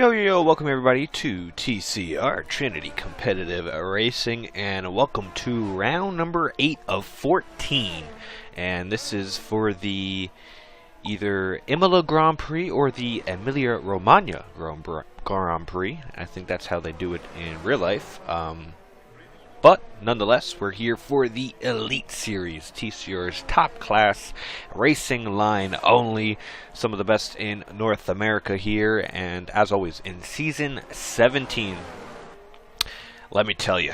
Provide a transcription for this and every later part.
Yo, yo, yo, welcome everybody to TCR, Trinity Competitive Racing, and welcome to round number 8 of 14. And this is for the either Imola Grand Prix or the Emilia Romagna Grand Prix. I think that's how they do it in real life. But nonetheless, we're here for the Elite Series, TCR's top class racing line only. Some of the best in North America here, and as always, in Season 17. Let me tell you,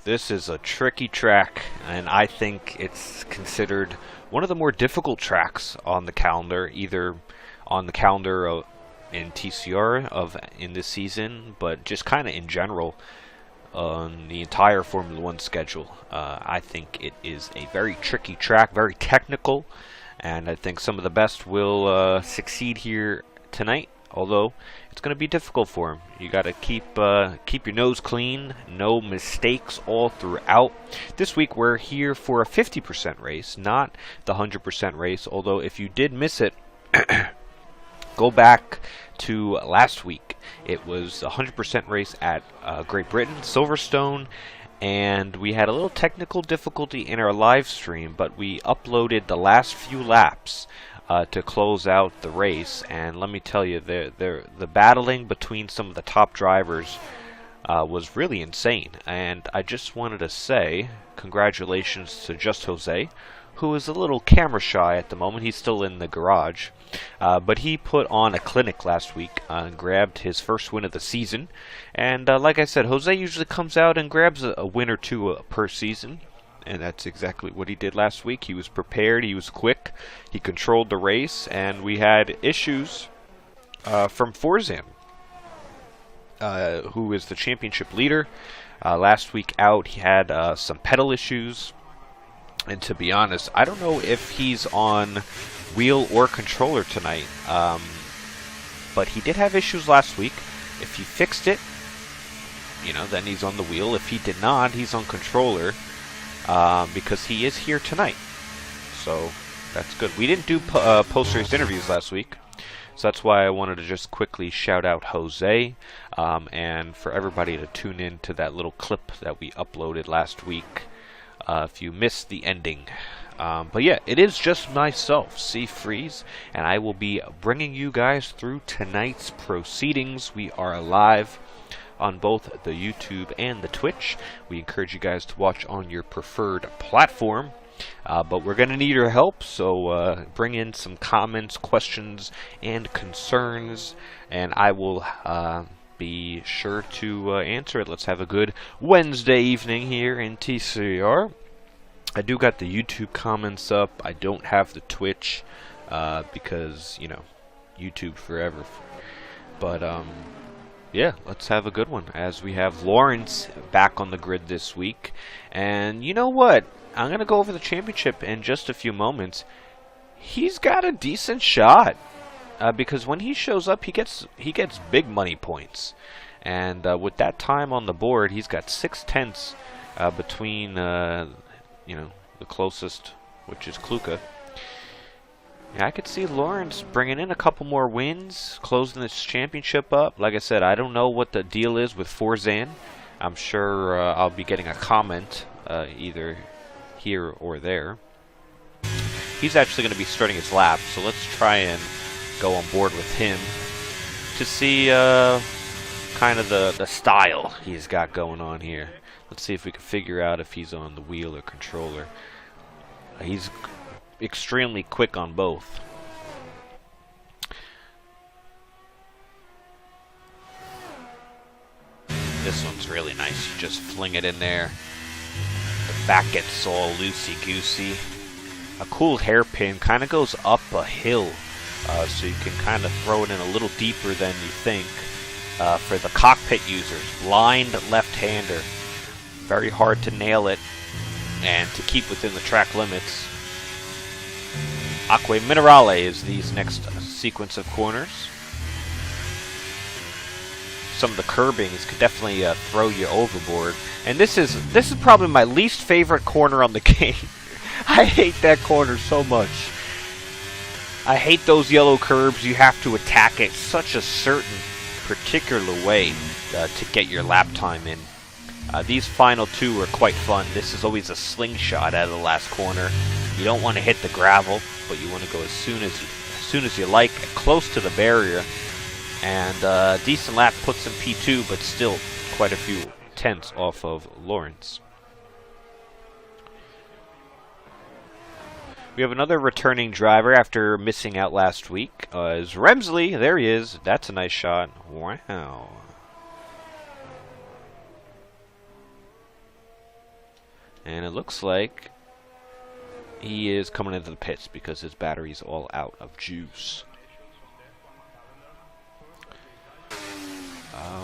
this is a tricky track, and I think it's considered one of the more difficult tracks on the calendar, either on the calendar in TCR in this season, but just kind of in general. On the entire Formula 1 schedule. I think it is a very tricky track, very technical, and I think some of the best will succeed here tonight, although it's going to be difficult for them. You got to keep your nose clean, no mistakes all throughout. This week we're here for a 50% race, not the 100% race, although if you did miss it, go back to last week. It was a 100% race at Great Britain, Silverstone, and we had a little technical difficulty in our live stream, but we uploaded the last few laps to close out the race, and let me tell you, the battling between some of the top drivers was really insane. And I just wanted to say congratulations to Just Jose, who is a little camera shy at the moment. He's still in the garage. But he put on a clinic last week and grabbed his first win of the season. And like I said, Jose usually comes out and grabs a win or two per season. And that's exactly what he did last week. He was prepared, he was quick, he controlled the race, and we had issues from Forzan, who is the championship leader. Last week out, he had some pedal issues. And to be honest, I don't know if he's on wheel or controller tonight. But he did have issues last week. If he fixed it, then he's on the wheel. If he did not, he's on controller, because he is here tonight. So that's good. We didn't do post-race interviews last week, so that's why I wanted to just quickly shout out Jose, and for everybody to tune in to that little clip that we uploaded last week. If you missed the ending. But yeah, it is just myself, C Freeze, and I will be bringing you guys through tonight's proceedings. We are live on both the YouTube and the Twitch. We encourage you guys to watch on your preferred platform. But we're going to need your help, so bring in some comments, questions, and concerns, and I will be sure to answer it. Let's have a good Wednesday evening here in TCR. I do got the YouTube comments up. I don't have the Twitch because, YouTube forever. But yeah, let's have a good one as we have Lawrence back on the grid this week. And you know what? I'm going to go over the championship in just a few moments. He's got a decent shot. Because when he shows up, he gets big money points, and with that time on the board, he's got 6/10 between the closest, which is Kluka. Yeah, I could see Lawrence bringing in a couple more wins, closing this championship up. Like I said, I don't know what the deal is with Forzan. I'm sure I'll be getting a comment either here or there. He's actually going to be starting his lap, so let's try and go on board with him to see kind of the style he's got going on here. Let's see if we can figure out if he's on the wheel or controller. He's extremely quick on both. This one's really nice. You just fling it in there. The back gets all loosey-goosey. A cool hairpin kind of goes up a hill. So you can kind of throw it in a little deeper than you think. For the cockpit users, blind left-hander, very hard to nail it and to keep within the track limits. Acque Minerale is these next sequence of corners. Some of the curbings could definitely throw you overboard. And this is probably my least favorite corner on the game. I hate that corner so much. I hate those yellow curbs. You have to attack it. Such a certain particular way to get your lap time in. These final two are quite fun. This is always a slingshot out of the last corner. You don't want to hit the gravel, but you want to go as soon as you like, close to the barrier. And decent lap puts him P2, but still quite a few tenths off of Lawrence. We have another returning driver after missing out last week. Is Remsley. There he is. That's a nice shot. Wow. And it looks like he is coming into the pits because his battery's all out of juice.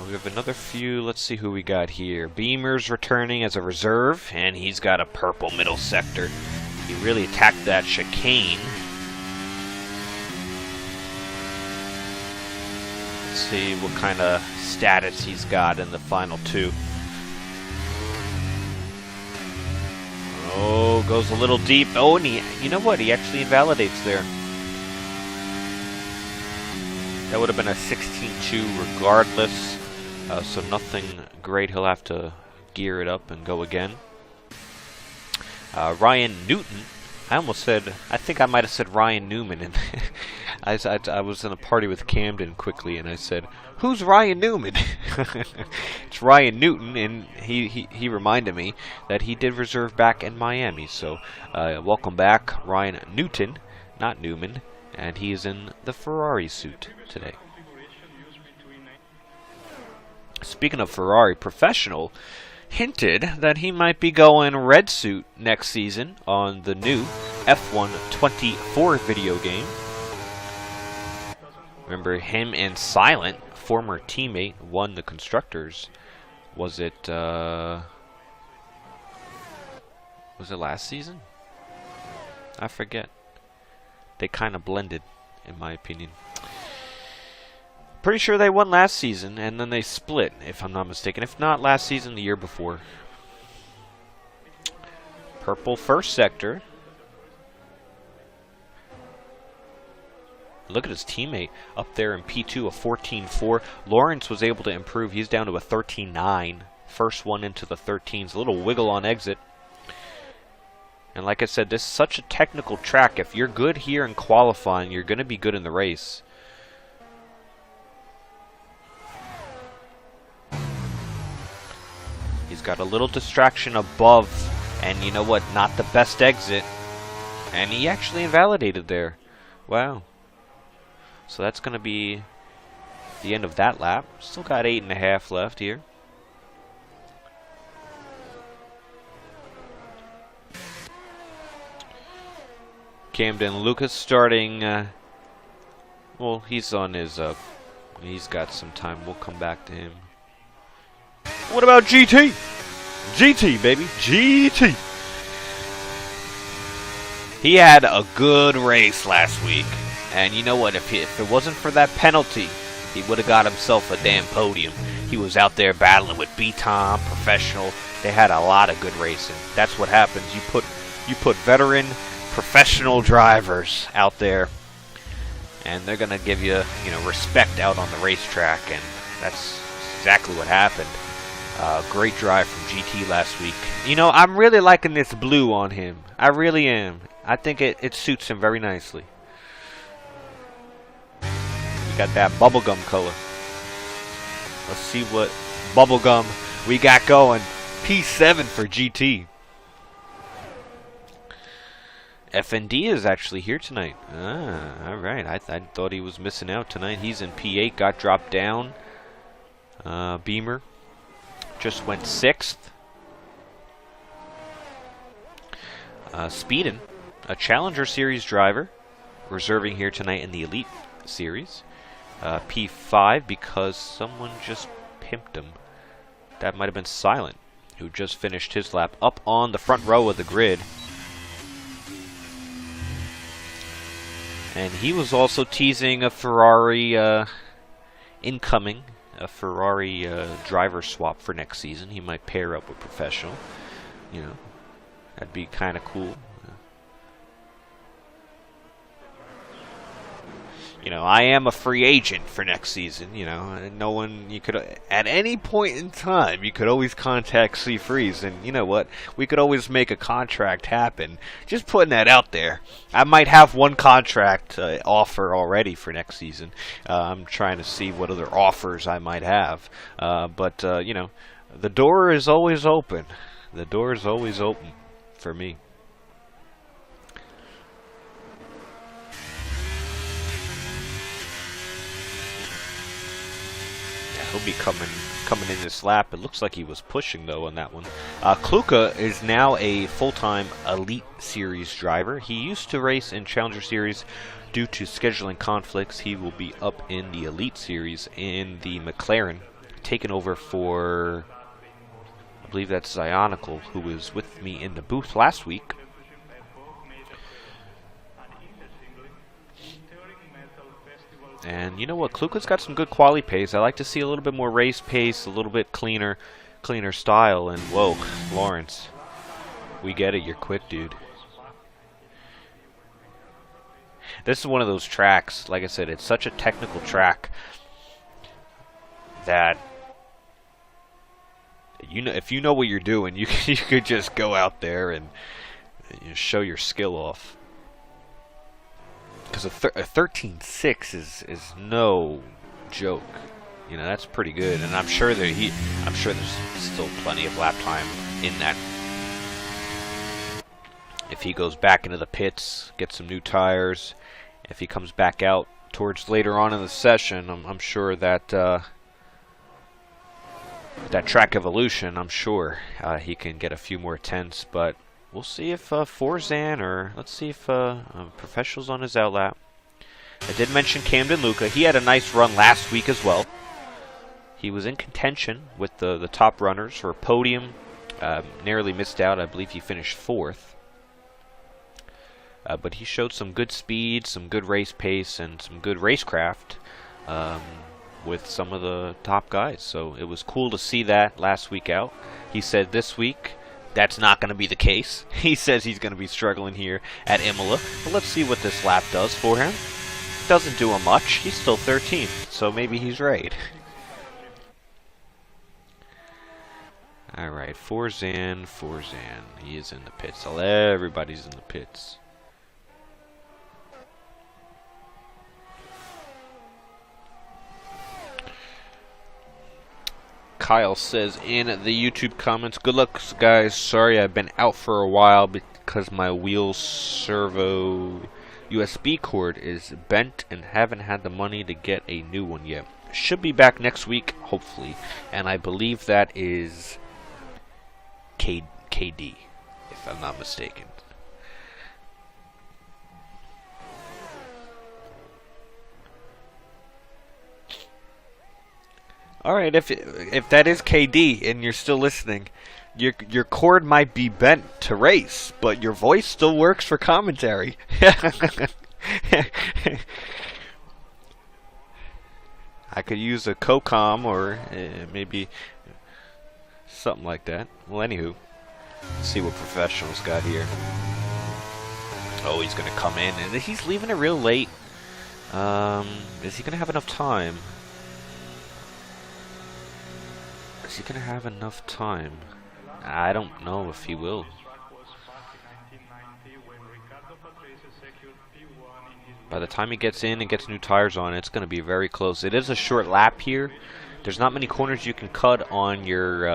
We have another few. Let's see who we got here. Beamer's returning as a reserve, and he's got a purple middle sector. He really attacked that chicane. Let's see what kind of status he's got in the final two. Oh, goes a little deep. Oh, and you know what? He actually invalidates there. That would have been a 16-2 regardless. So nothing great. He'll have to gear it up and go again. Ryan Newton. I think I might have said Ryan Newman. And I was in a party with Camden quickly, and I said, "Who's Ryan Newman?" It's Ryan Newton, and he reminded me that he did reserve back in Miami. So welcome back, Ryan Newton, not Newman, and he is in the Ferrari suit today. Speaking of Ferrari, Professional hinted that he might be going red suit next season on the new F1 24 video game. Remember him and Silent, former teammate, won the Constructors. Was it last season? I forget. They kind of blended, in my opinion. Pretty sure they won last season, and then they split, if I'm not mistaken. If not last season, the year before. Purple first sector. Look at his teammate up there in P2, a 14.4. Lawrence was able to improve. He's down to a 13.9. First one into the 13s. A little wiggle on exit. And like I said, this is such a technical track. If you're good here in qualifying, you're going to be good in the race. He's got a little distraction above, and you know what, not the best exit. And he actually invalidated there. Wow. So that's going to be the end of that lap. Still got 8.5 left here. Camden Lucas starting, well, he's on his, he's got some time. We'll come back to him. What about GT? GT, baby. GT. He had a good race last week. And you know what? If it wasn't for that penalty, he would have got himself a damn podium. He was out there battling with B-Tom, Professional. They had a lot of good racing. That's what happens. You put veteran, professional drivers out there, and they're going to give you, respect out on the racetrack. And that's exactly what happened. Great drive from GT last week. I'm really liking this blue on him. I really am. I think it suits him very nicely. You got that bubblegum color. Let's see what bubblegum we got going. P7 for GT. FND is actually here tonight. Alright. I thought he was missing out tonight. He's in P8. Got dropped down. Beamer just went 6th. Speedin, a Challenger Series driver, reserving here tonight in the Elite Series. P5 because someone just pimped him. That might have been Silent, who just finished his lap up on the front row of the grid. And he was also teasing a Ferrari incoming, a Ferrari driver swap for next season. He might pair up with Professional. That'd be kind of cool. You know, I am a free agent for next season, you know, and no one, you could, at any point in time, you could always contact C Freeze, and you know what, we could always make a contract happen. Just putting that out there. I might have one contract offer already for next season. I'm trying to see what other offers I might have. But you know, the door is always open. The door is always open for me. He'll be coming in this lap. It looks like he was pushing though on that one. Kluka is now a full-time Elite Series driver. He used to race in Challenger Series. Due to scheduling conflicts, he will be up in the Elite Series in the McLaren, taking over for, I believe that's Zionicle, who was with me in the booth last week. And you know what? Kluka's got some good quality pace. I like to see a little bit more race pace, a little bit cleaner style. And whoa, Lawrence, we get it. You're quick, dude. This is one of those tracks. Like I said, it's such a technical track that you know, if you know what you're doing, you could just go out there and show your skill off. Because a 13.6 is no joke, you know, that's pretty good, and I'm sure there's still plenty of lap time in that. If he goes back into the pits, gets some new tires, if he comes back out towards later on in the session, I'm sure that that track evolution, I'm sure he can get a few more tenths, but. We'll see if Forzan, or let's see if Professional's on his outlap. I did mention Camden Luca. He had a nice run last week as well. He was in contention with the top runners for a podium. Narrowly missed out. I believe he finished 4th. But he showed some good speed, some good race pace, and some good racecraft with some of the top guys. So it was cool to see that last week out. He said this week, that's not going to be the case. He says he's going to be struggling here at Imola. But let's see what this lap does for him. Doesn't do him much. He's still 13th, so maybe he's right. Alright, Forzan. He is in the pits. Everybody's in the pits. Kyle says in the YouTube comments, good luck guys, sorry I've been out for a while because my wheel servo USB cord is bent and haven't had the money to get a new one yet. Should be back next week, hopefully, and I believe that is KD, if I'm not mistaken. Alright, if that is KD and you're still listening, your cord might be bent to race, but your voice still works for commentary. I could use a co-com or maybe something like that. Well, anywho, let's see what Professional's got here. Oh, he's going to come in, and he's leaving it real late. Is he going to have enough time? Is he going to have enough time? I don't know if he will. By the time he gets in and gets new tires on, it's going to be very close. It is a short lap here. There's not many corners you can cut on your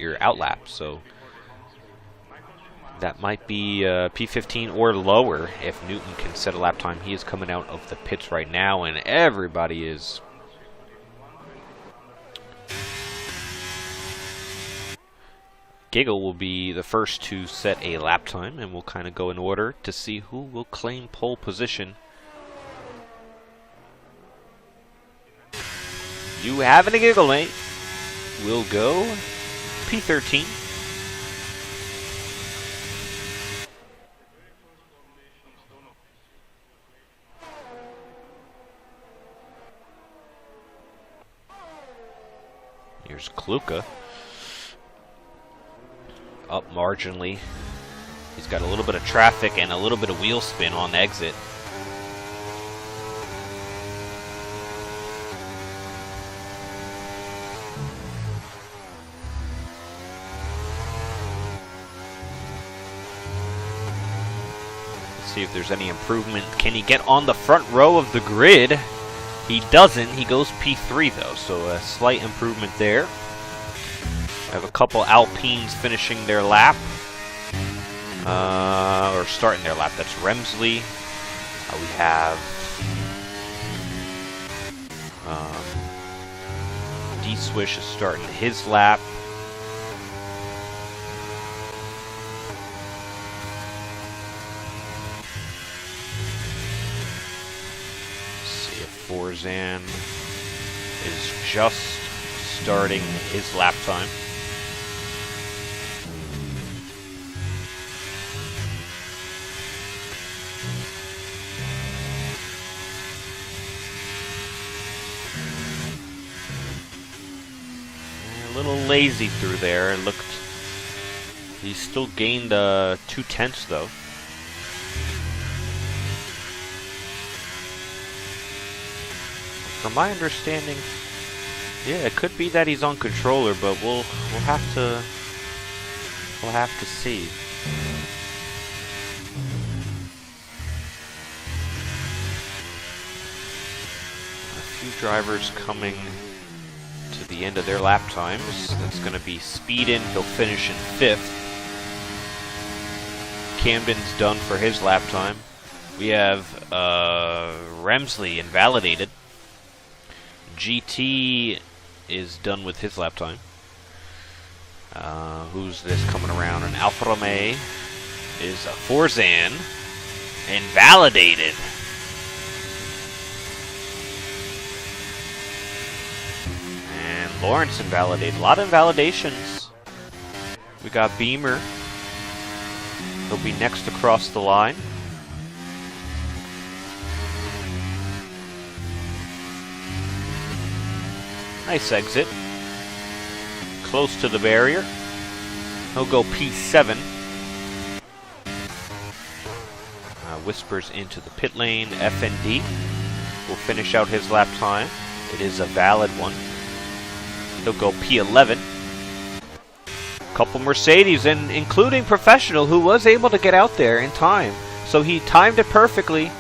outlap, so that might be P15 or lower if Newton can set a lap time. He is coming out of the pits right now, and everybody is. Giggle will be the first to set a lap time, and we'll kind of go in order to see who will claim pole position. You having a giggle, mate? We'll go P13. Here's Kluka. Up marginally. He's got a little bit of traffic and a little bit of wheel spin on exit. See if there's any improvement. Can he get on the front row of the grid? He doesn't. He goes P3 though, so a slight improvement there. I have a couple Alpines finishing their lap. Or starting their lap. That's Remsley. We have D-Swish is starting his lap. Forzan is just starting his lap time. A little lazy through there. It looked. He still gained 2/10 though. From my understanding, yeah, it could be that he's on controller, but we'll have to see. A few drivers coming to the end of their lap times. That's going to be Speedin. He'll finish in 5th. Camden's done for his lap time. We have Remsley invalidated. GT is done with his lap time. Who's this coming around? An Alfa Romeo is Forzan invalidated. And Lawrence invalidated. A lot of invalidations. We got Beamer. He'll be next across the line. Nice exit. Close to the barrier. He'll go P7. Whispers into the pit lane. FND will finish out his lap time. It is a valid one. He'll go P11. Couple Mercedes, and including Professional, who was able to get out there in time. So he timed it perfectly,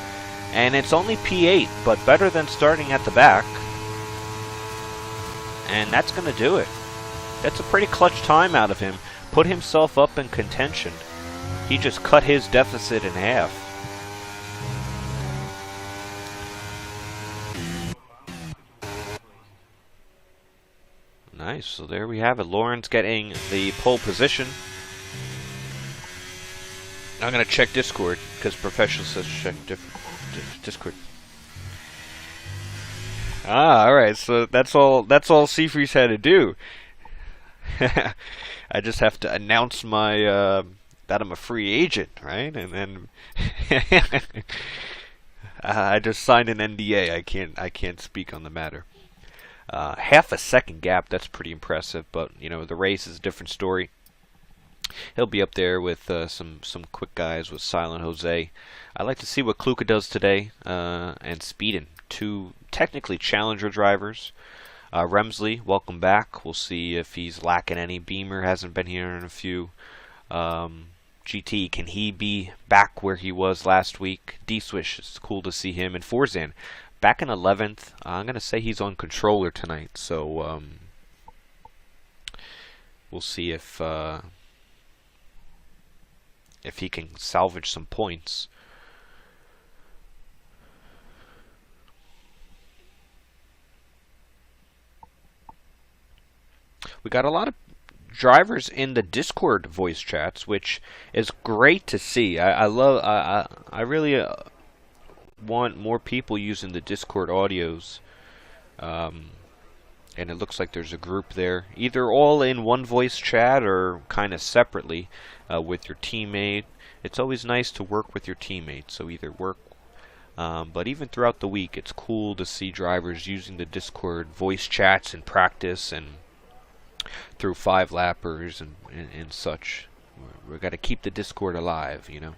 and it's only P8, but better than starting at the back. And that's going to do it. That's a pretty clutch time out of him. Put himself up in contention. He just cut his deficit in half. Nice. So there we have it. Lawrence getting the pole position. I'm going to check Discord because Professional says check Discord. All right. So that's all Seafreeze had to do. I just have to announce my that I'm a free agent, right? And then I just signed an NDA. I can't speak on the matter. Half a second gap. That's pretty impressive. But you know, the race is a different story. He'll be up there with some quick guys with Silent Jose. I'd like to see what Kluka does today and Speedin. Two technically challenger drivers. Remsley, welcome back. We'll see if he's lacking any. Beamer hasn't been here in a few. GT, can he be back where he was last week? D-Swish, it's cool to see him. And Forzan, back in 11th. I'm going to say he's on controller tonight. So we'll see if he can salvage some points. We got a lot of drivers in the Discord voice chats, which is great to see. I really want more people using the Discord audios. And it looks like there's a group there, either all in one voice chat or kind of separately with your teammate. It's always nice to work with your teammate, so either work, but even throughout the week, it's cool to see drivers using the Discord voice chats in practice and through 5-lappers and such. We've got to keep the Discord alive, you know.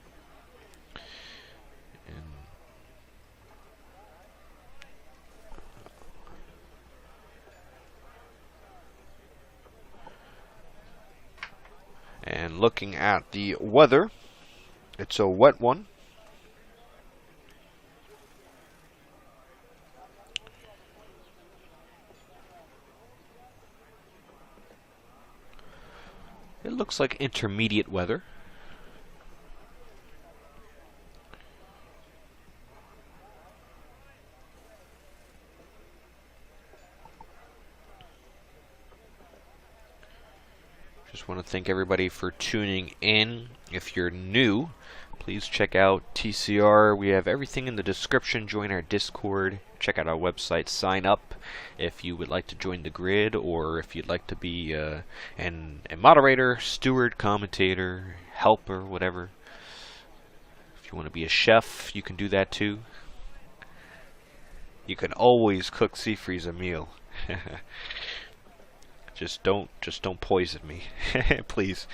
And looking at the weather, it's a wet one. looks like intermediate weather. Just want to thank everybody for tuning in. If you're new, please check out TCR. We have everything in the description. Join our Discord. Check out our website. Sign up if you would like to join the grid, or if you'd like to be a moderator, steward, commentator, helper, whatever. If you want to be a chef, you can do that too. You can always cook Seafreeze a meal. Just don't poison me, please.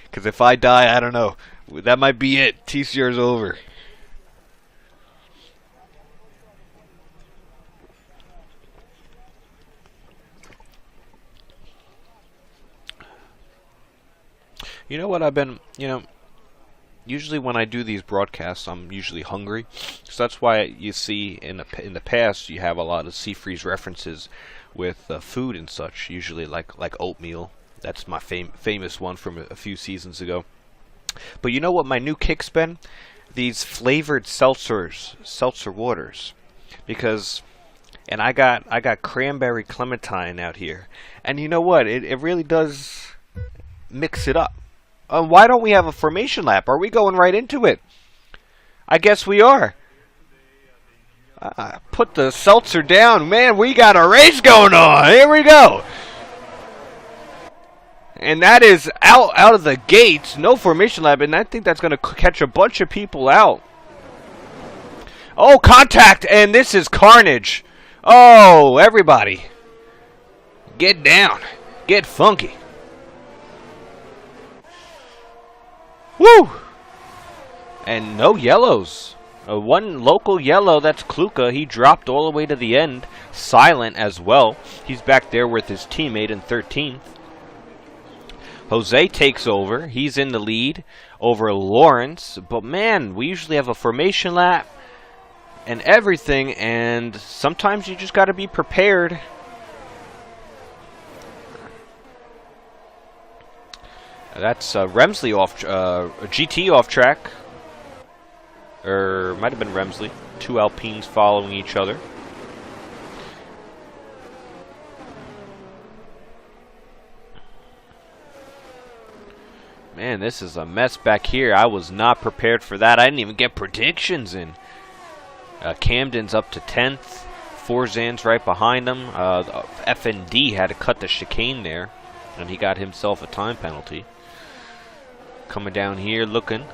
Because if I die, I don't know. That might be it. TCR's over. You know what I've been, usually when I do these broadcasts, I'm usually hungry. So that's why you see in the past you have a lot of Seafreeze references with food and such, usually like oatmeal. That's my famous one from a few seasons ago. But you know what my new kick's been? These flavored seltzer waters. Because, and I got cranberry clementine out here. And you know what? It really does mix it up. Why don't we have a formation lap? Are we going right into it? I guess we are. Put the seltzer down. Man, we got a race going on. Here we go. And that is out of the gates. No formation lap. And I think that's going to catch a bunch of people out. Oh, contact. And this is carnage. Oh, everybody. Get down. Get funky. Woo! And no yellows. One local yellow, that's Kluka. He dropped all the way to the end. Silent as well. He's back there with his teammate in 13th. Jose takes over. He's in the lead over Lawrence. But man, we usually have a formation lap and everything. And sometimes you just got to be prepared. That's Remsley off, GT off track. Or might have been Remsley. Two Alpines following each other. Man, this is a mess back here. I was not prepared for that. I didn't even get predictions in. Camden's up to 10th. Forzan's right behind him. FND had to cut the chicane there. And he got himself a time penalty. Coming down here looking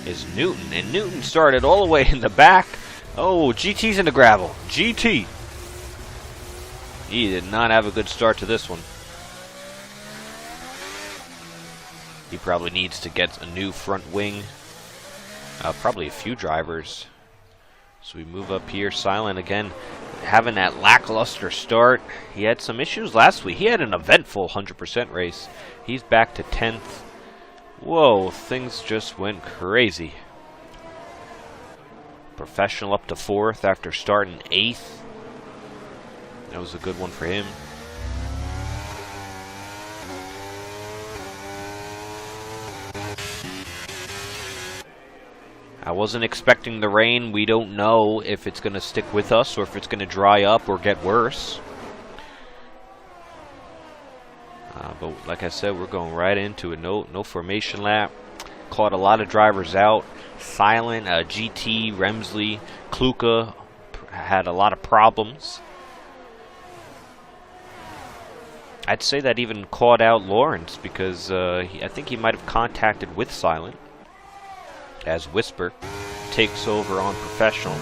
is Newton, and Newton started all the way in the back. Oh, GT's in the gravel. GT. He did not have a good start to this one. He probably needs to get a new front wing. Probably a few drivers. So we move up here. Silent again, having that lackluster start. He had some issues last week. He had an eventful 100% race. He's back to 10th. Whoa, things just went crazy. Professional up to 4th after starting 8th. That was a good one for him. I wasn't expecting the rain. We don't know if it's going to stick with us or if it's going to dry up or get worse. But like I said, we're going right into it. No formation lap. Caught a lot of drivers out. Silent, GT, Remsley, Kluka had a lot of problems. I'd say that even caught out Lawrence because I think he might have contacted with Silent. As Whisper takes over on Professional.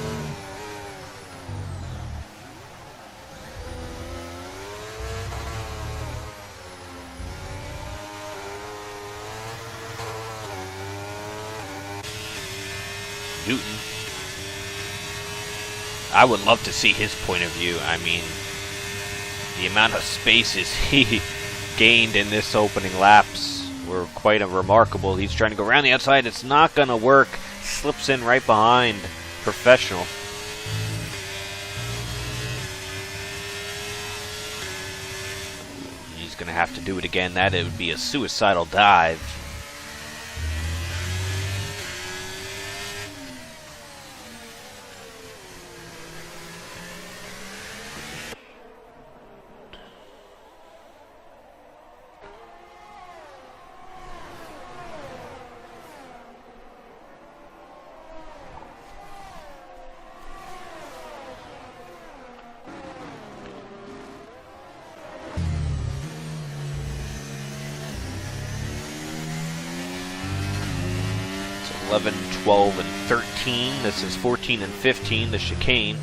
Newton. I would love to see his point of view. I mean, the amount of spaces he gained in this opening laps were quite remarkable. He's trying to go around the outside. It's not going to work. Slips in right behind Professional. he's going to have to do it again. That it would be a suicidal dive. It's 11, 12, and 13. This is 14 and 15, the chicane.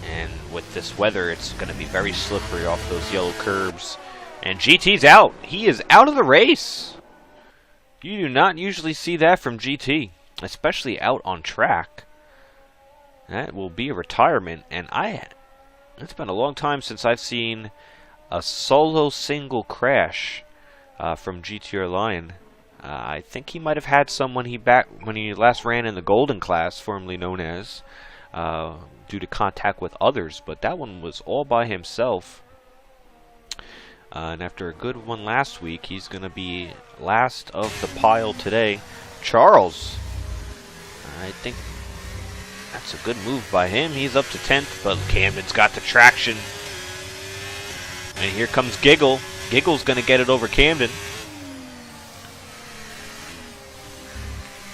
And with this weather, it's going to be very slippery off those yellow curbs. And GT's out. He is out of the race. You do not usually see that from GT, especially out on track. That will be a retirement. And it's been a long time since I've seen a solo single crash from GTR Lion. I think he might have had some when he last ran in the Golden class, formerly known as, due to contact with others. But that one was all by himself. And after a good one last week, he's going to be last of the pile today. Charles, I think that's a good move by him. He's up to 10th, but Camden's got the traction. And here comes Giggle. Giggle's going to get it over Camden.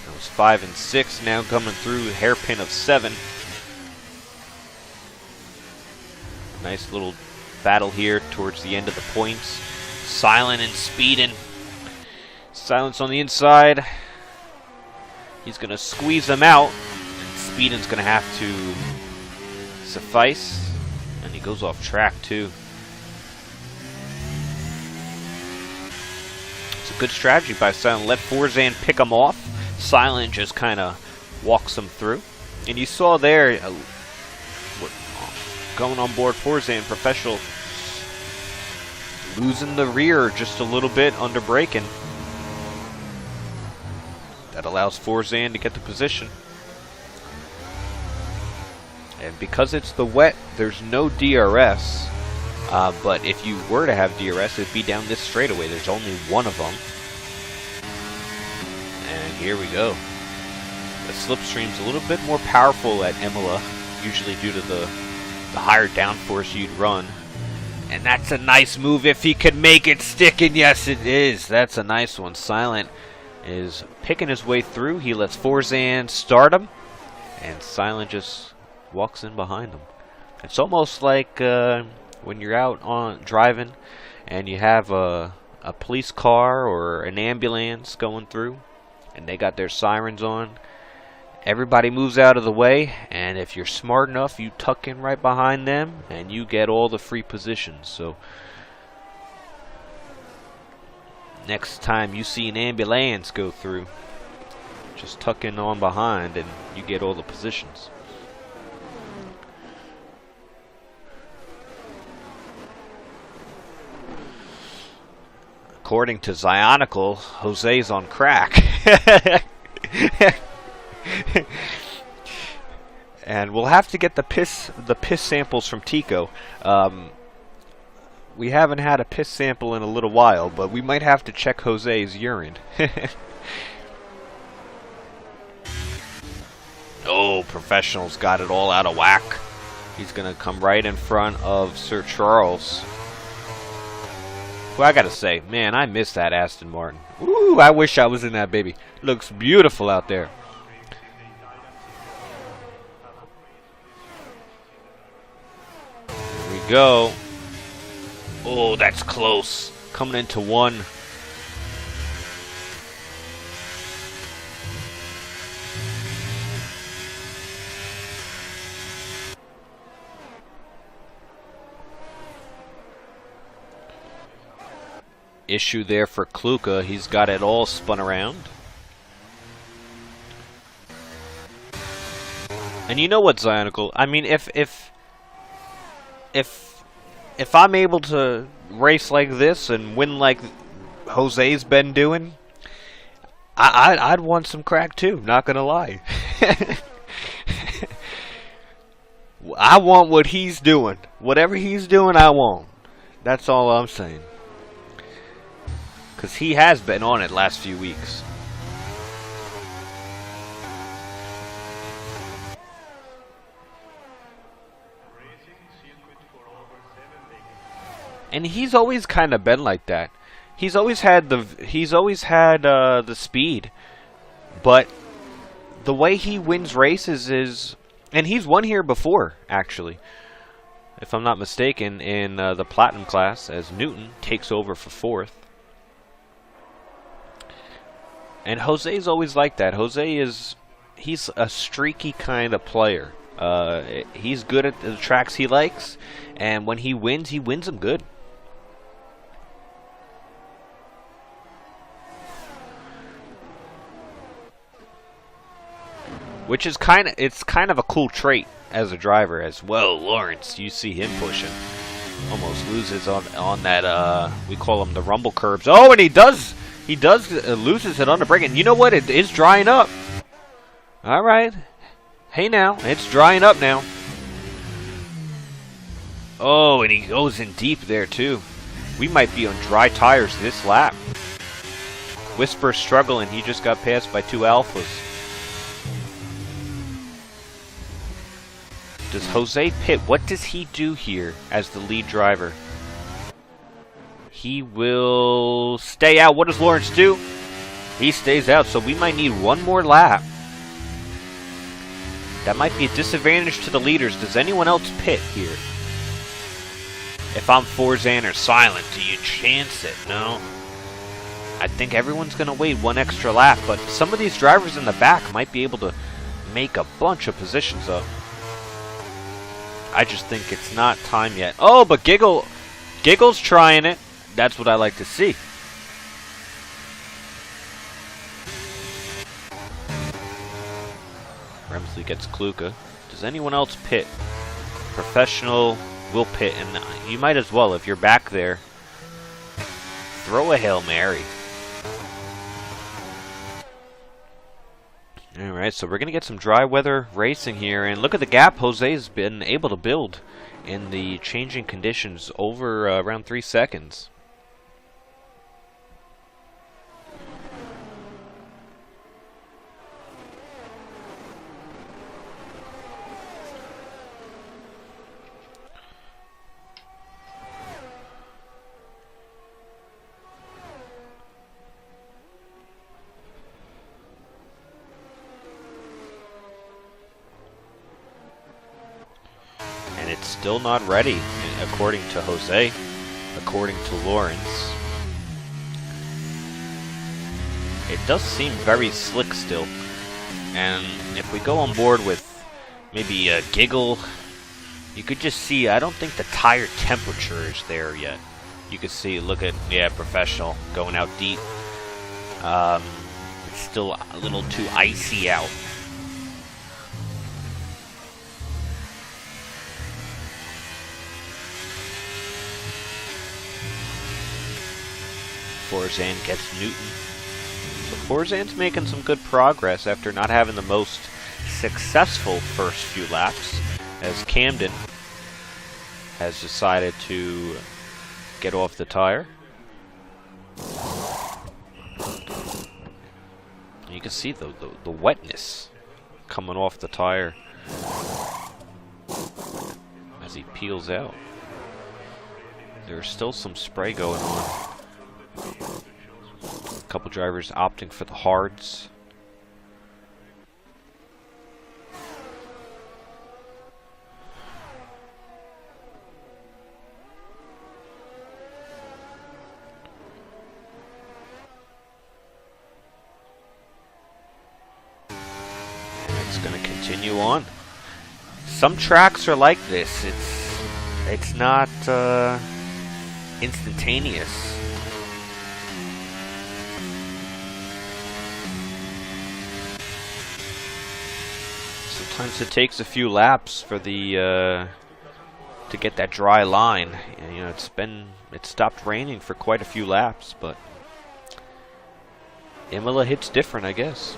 That was 5 and 6, now coming through, hairpin of 7. Nice little battle here towards the end of the points. Silent and Speedin. Silence on the inside. He's going to squeeze them out. Speedin's going to have to suffice. And he goes off track too. It's a good strategy by Silent. Let Forzan pick him off. Silent just kind of walks him through. And you saw there, going on board Forzan, Professional losing the rear just a little bit under braking. That allows Forzan to get the position. And because it's the wet, there's no DRS. But if you were to have DRS, it'd be down this straightaway. There's only one of them. And here we go. The slipstream's a little bit more powerful at Imola, usually due to the higher downforce you'd run. And that's a nice move if he could make it stick, and yes it is. That's a nice one. Silent is picking his way through. He lets Forzan start him, and Silent just walks in behind him. It's almost like when you're out on driving and you have a police car or an ambulance going through and they got their sirens on. Everybody moves out of the way, and if you're smart enough, you tuck in right behind them, and you get all the free positions. So, next time you see an ambulance go through, just tuck in on behind, and you get all the positions. According to Zionical, Jose's on crack. And we'll have to get the piss samples from Tico. We haven't had a piss sample in a little while, but we might have to check Jose's urine. Oh, Professional's got it all out of whack. He's gonna come right in front of Sir Charles. Well, I gotta say, man, I miss that Aston Martin. Ooh, I wish I was in that baby. Looks beautiful out there. Go. Oh, that's close. Coming into one. Issue there for Kluka. He's got it all spun around. And you know what, Zionical? I mean, if I'm able to race like this and win like Jose's been doing, I'd want some crack too, not gonna lie. I want what he's doing. Whatever he's doing, I want. That's all I'm saying. Because he has been on it last few weeks. And he's always kind of been like that. He's always had the speed, but the way he wins races is, and he's won here before actually, if I'm not mistaken, in the Platinum class as Newton takes over for fourth. And Jose's always like that. He's a streaky kind of player. He's good at the tracks he likes, and when he wins them good. Which is kind of a cool trait as a driver as well. Lawrence, you see him pushing. Almost loses on that, we call them the rumble curbs. Oh, and he does loses it on the brake. And you know what? It is drying up. All right. Hey now, it's drying up now. Oh, and he goes in deep there too. We might be on dry tires this lap. Whisper's struggling. He just got passed by two Alphas. Does Jose pit? What does he do here as the lead driver? He will stay out. What does Lawrence do? He stays out, so we might need one more lap. That might be a disadvantage to the leaders. Does anyone else pit here? If I'm Forzan or Silent, do you chance it? No. I think everyone's going to wait one extra lap, but some of these drivers in the back might be able to make a bunch of positions up. I just think it's not time yet. Oh, but Giggle's trying it. That's what I like to see. Remsley gets Kluka. Does anyone else pit? Professional will pit, and you might as well if you're back there. Throw a Hail Mary. Alright, so we're going to get some dry weather racing here, and look at the gap Jose's been able to build in the changing conditions over around 3 seconds. It's still not ready, according to Jose, according to Lawrence. It does seem very slick still. And if we go on board with maybe a Giggle, you could just see, I don't think the tire temperature is there yet. You could see, look at, yeah, Professional going out deep. It's still a little too icy out. Forzan gets Newton. So Forzan's making some good progress after not having the most successful first few laps, as Camden has decided to get off the tire. You can see the wetness coming off the tire as he peels out. There's still some spray going on. A couple drivers opting for the hards. And it's going to continue on. Some tracks are like this. It's not instantaneous. Sometimes it takes a few laps for the to get that dry line. And, you know, it stopped raining for quite a few laps, but Imola hits different, I guess.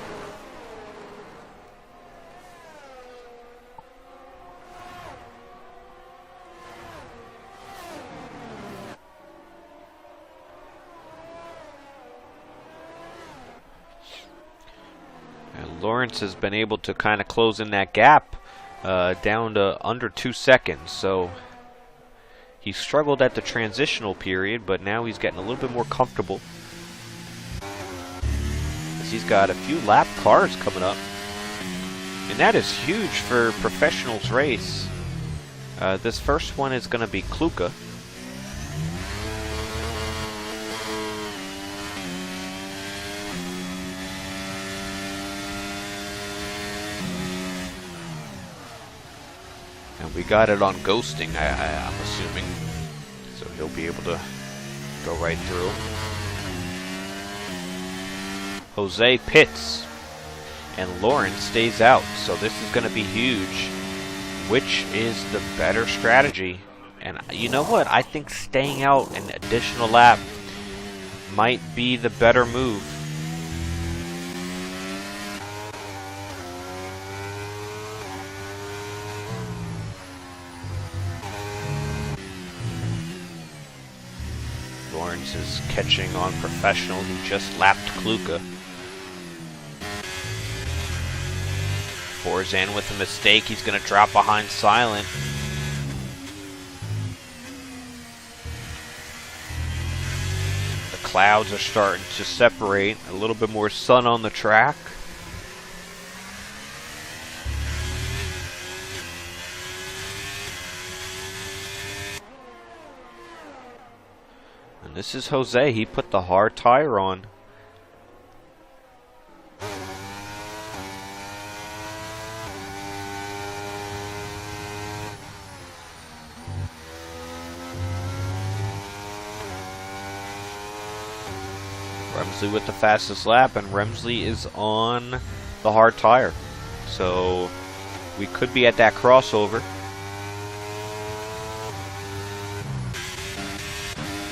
Lawrence has been able to kind of close in that gap down to under 2 seconds. So he struggled at the transitional period, but now he's getting a little bit more comfortable. He's got a few lap cars coming up, and that is huge for professionals race. This first one is going to be Kluka. And we got it on ghosting, I'm assuming, so he'll be able to go right through. Jose pits, and Lawrence stays out, so this is going to be huge. Which is the better strategy? And you know what? I think staying out an additional lap might be the better move. Lawrence is catching on professional. He just lapped Kluka. Forzan with a mistake. He's going to drop behind Silent. The clouds are starting to separate. A little bit more sun on the track. And this is Jose. He put the hard tire on. Remsley with the fastest lap, and Remsley is on the hard tire. So we could be at that crossover.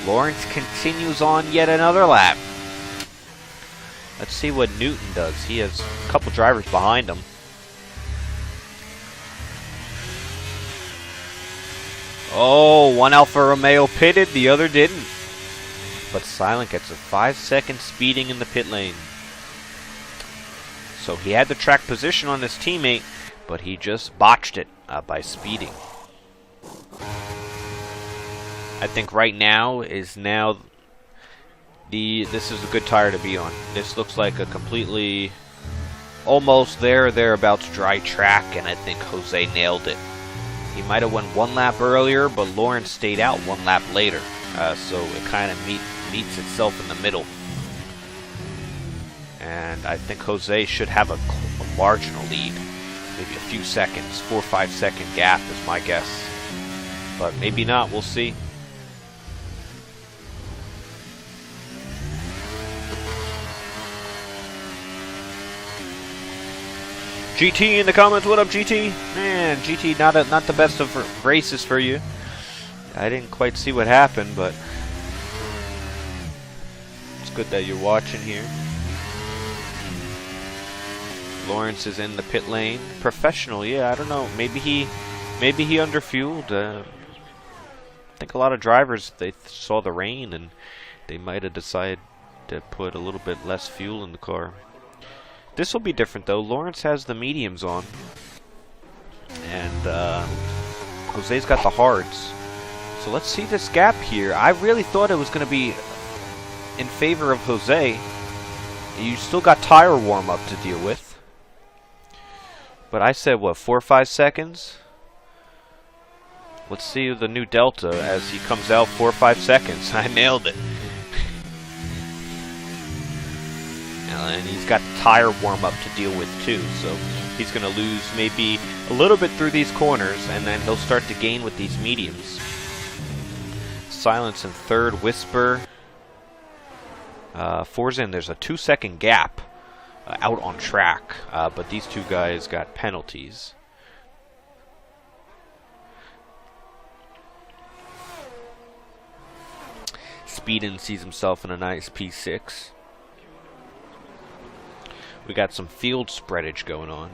Lawrence continues on yet another lap. Let's see what Newton does. He has a couple drivers behind him. Oh, one Alfa Romeo pitted, the other didn't. But Silent gets a 5-second speeding in the pit lane. So he had the track position on his teammate, but he just botched it by speeding. I think right now is this is a good tire to be on. This looks like a completely almost thereabouts dry track, and I think Jose nailed it. He might have won one lap earlier, but Lawrence stayed out one lap later. So it kind of meets itself in the middle. And I think Jose should have a marginal lead. Maybe a few seconds, 4 or 5 second gap is my guess. But maybe not, we'll see. GT in the comments, what up GT? Man, GT not the best of races for you. I didn't quite see what happened, but it's good that you're watching here. Lawrence is in the pit lane. Professional, yeah, I don't know. Maybe he underfueled. I think a lot of drivers, they saw the rain and they might have decided to put a little bit less fuel in the car. This will be different though. Lawrence has the mediums on, and Jose's got the hards. So let's see this gap here. I really thought it was going to be in favor of Jose. You still got tire warm up to deal with. But I said, what, 4 or 5 seconds? Let's see the new Delta as he comes out 4 or 5 seconds. I nailed it. And he's got the tire warm up to deal with too. So he's going to lose maybe a little bit through these corners, and then he'll start to gain with these mediums. Silence in third, Whisper. Forzan, there's a 2-second gap out on track, but these two guys got penalties. Speedin sees himself in a nice P6. We got some field spreadage going on.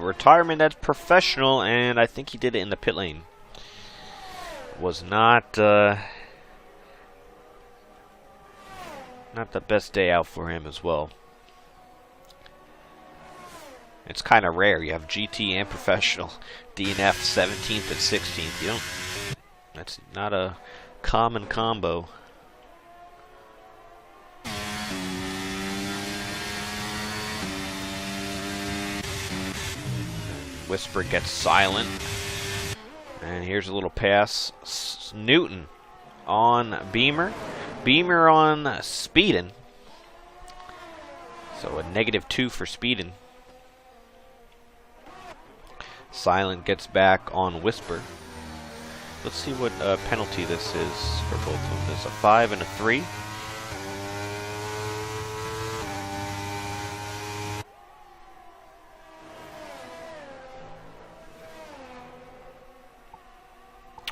retirement that's professional, and I think he did it in the pit lane. Was not the best day out for him as well. It's kind of rare. You have GT and professional, DNF 17th and 16th. You don't. That's not a common combo. Whisper gets silent. And here's a little pass. Newton on Beamer. Beamer on Speedin. So a -2 for Speedin. Silent gets back on Whisper. Let's see what penalty this is for both of them. There's a 5 and a 3.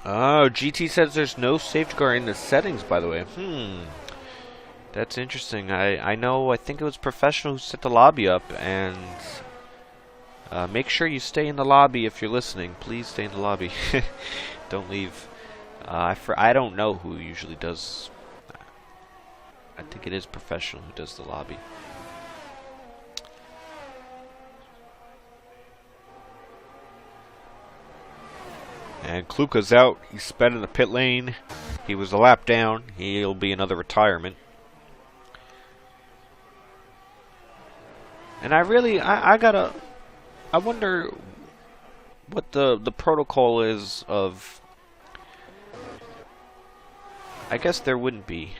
Oh, GT says there's no safety car in the settings, by the way. That's interesting. I know, I think it was Professional who set the lobby up, and make sure you stay in the lobby if you're listening. Please stay in the lobby. Don't leave. I don't know who usually does. I think it is Professional who does the lobby. And Kluka's out. He's sped in the pit lane. He was a lap down. He'll be another retirement. And I wonder what the protocol is of. I guess there wouldn't be.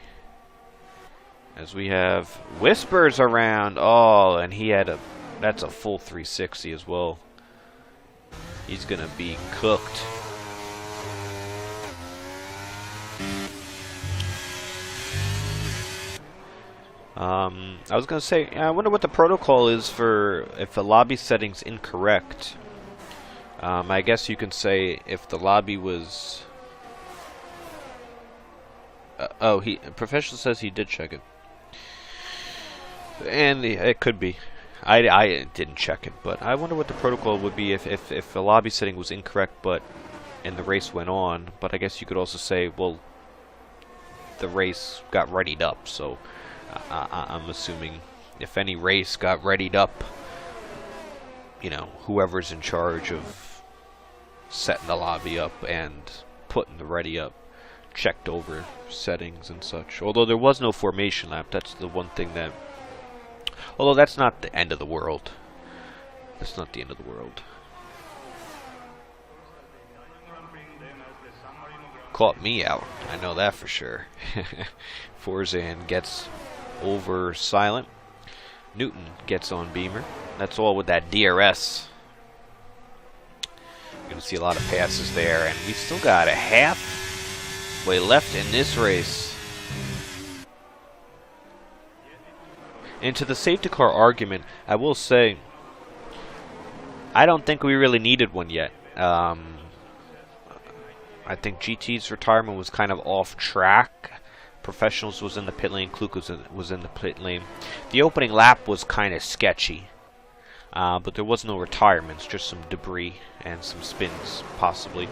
As we have Whispers around. Oh, and he had that's a full 360 as well. He's gonna be cooked. I was gonna say, I wonder what the protocol is for if the lobby setting's incorrect. I guess you can say if the lobby was. Professional says he did check it, and it could be. I didn't check it, but I wonder what the protocol would be if the lobby setting was incorrect, and the race went on. But I guess you could also say, well, the race got readied up, so. I'm assuming if any race got readied up, whoever's in charge of setting the lobby up and putting the ready up checked over settings and such. Although there was no formation lap, that's the one thing that. Although that's not the end of the world. That's not the end of the world. Caught me out. I know that for sure. Forzan gets over Silent. Newton gets on Beamer. That's all with that DRS. You're going to see a lot of passes there, and we still got a halfway left in this race. And to the safety car argument, I will say, I don't think we really needed one yet. I think GT's retirement was kind of off track. Professionals was in the pit lane. Kluk was in the pit lane. The opening lap was kind of sketchy, but there was no retirements, just some debris and some spins, possibly.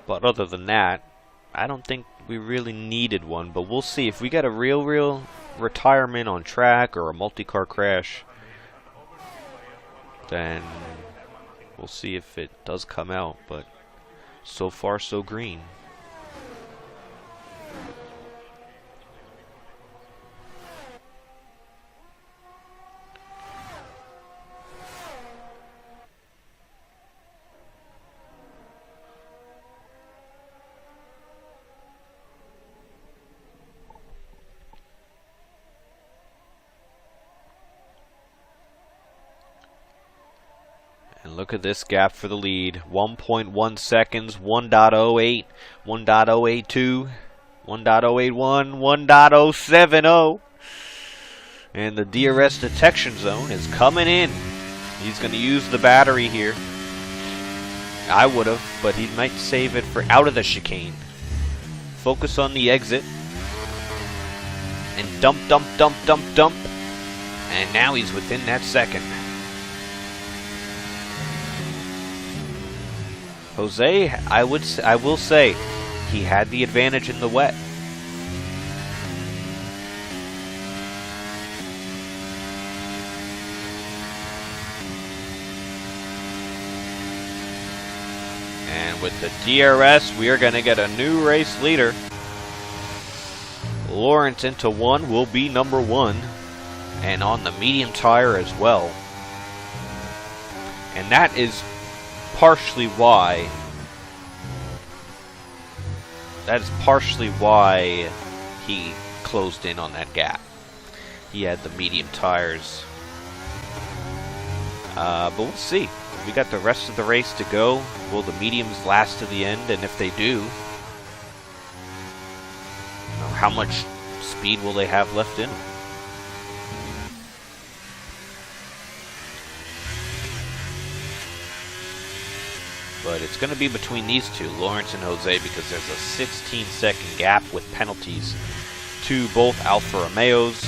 But other than that, I don't think we really needed one. But we'll see if we get a real retirement on track or a multi-car crash. Then we'll see if it does come out, but so far so green. And look at this gap for the lead. 1.1 seconds, 1.08, 1.082, 1.081, 1.070. And the DRS detection zone is coming in. He's going to use the battery here. I would have, but he might save it for out of the chicane. Focus on the exit. and dump, dump, dump, dump, dump. And now he's within that second. Jose, I will say, he had the advantage in the wet. And with the DRS, we are going to get a new race leader. Lawrence into 1 will be number 1. And on the medium tire as well. And that is partially why he closed in on that gap. He had the medium tires. But we'll see. We got the rest of the race to go. Will the mediums last to the end? And if they do, how much speed will they have left in them? But it's going to be between these two, Lawrence and Jose, because there's a 16-second gap with penalties to both Alfa Romeos.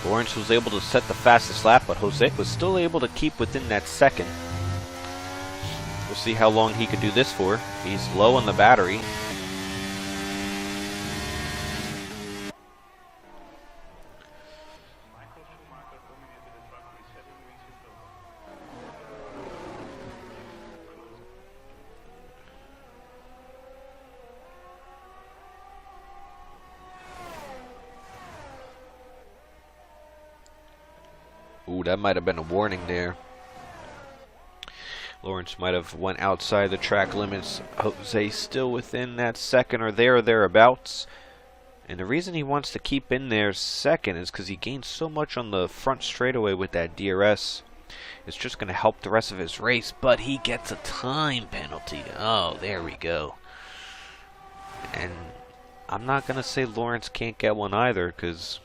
Lawrence was able to set the fastest lap, but Jose was still able to keep within that second. We'll see how long he could do this for. He's low on the battery. Ooh, that might have been a warning there. Lawrence might have went outside the track limits. Jose still within that second or thereabouts. And the reason he wants to keep in there second is because he gained so much on the front straightaway with that DRS. It's just going to help the rest of his race, but he gets a time penalty. Oh, there we go. And I'm not going to say Lawrence can't get one either, because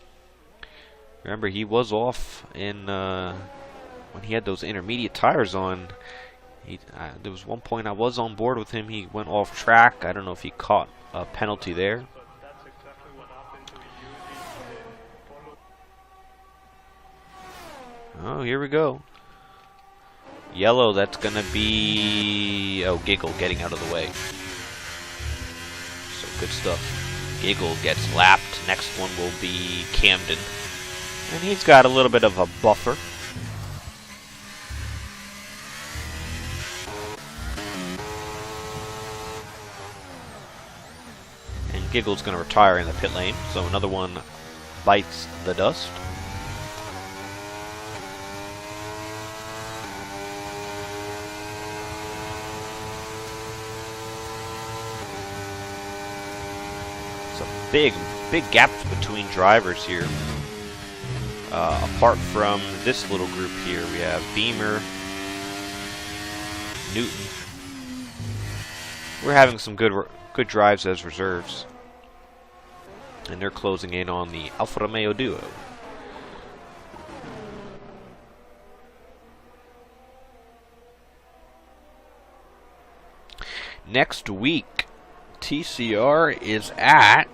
remember, he was off in when he had those intermediate tires on. There was one point I was on board with him. He went off track. I don't know if he caught a penalty there. Oh, here we go. Yellow, that's going to be... Oh, Giggle getting out of the way. So, good stuff. Giggle gets lapped. Next one will be Camden. And he's got a little bit of a buffer. And Giggle's going to retire in the pit lane. So another one bites the dust. Some big gaps between drivers here. Apart from this little group here, we have Beamer, Newton. We're having some good drives as reserves, and they're closing in on the Alfa Romeo duo. Next week, TCR is at...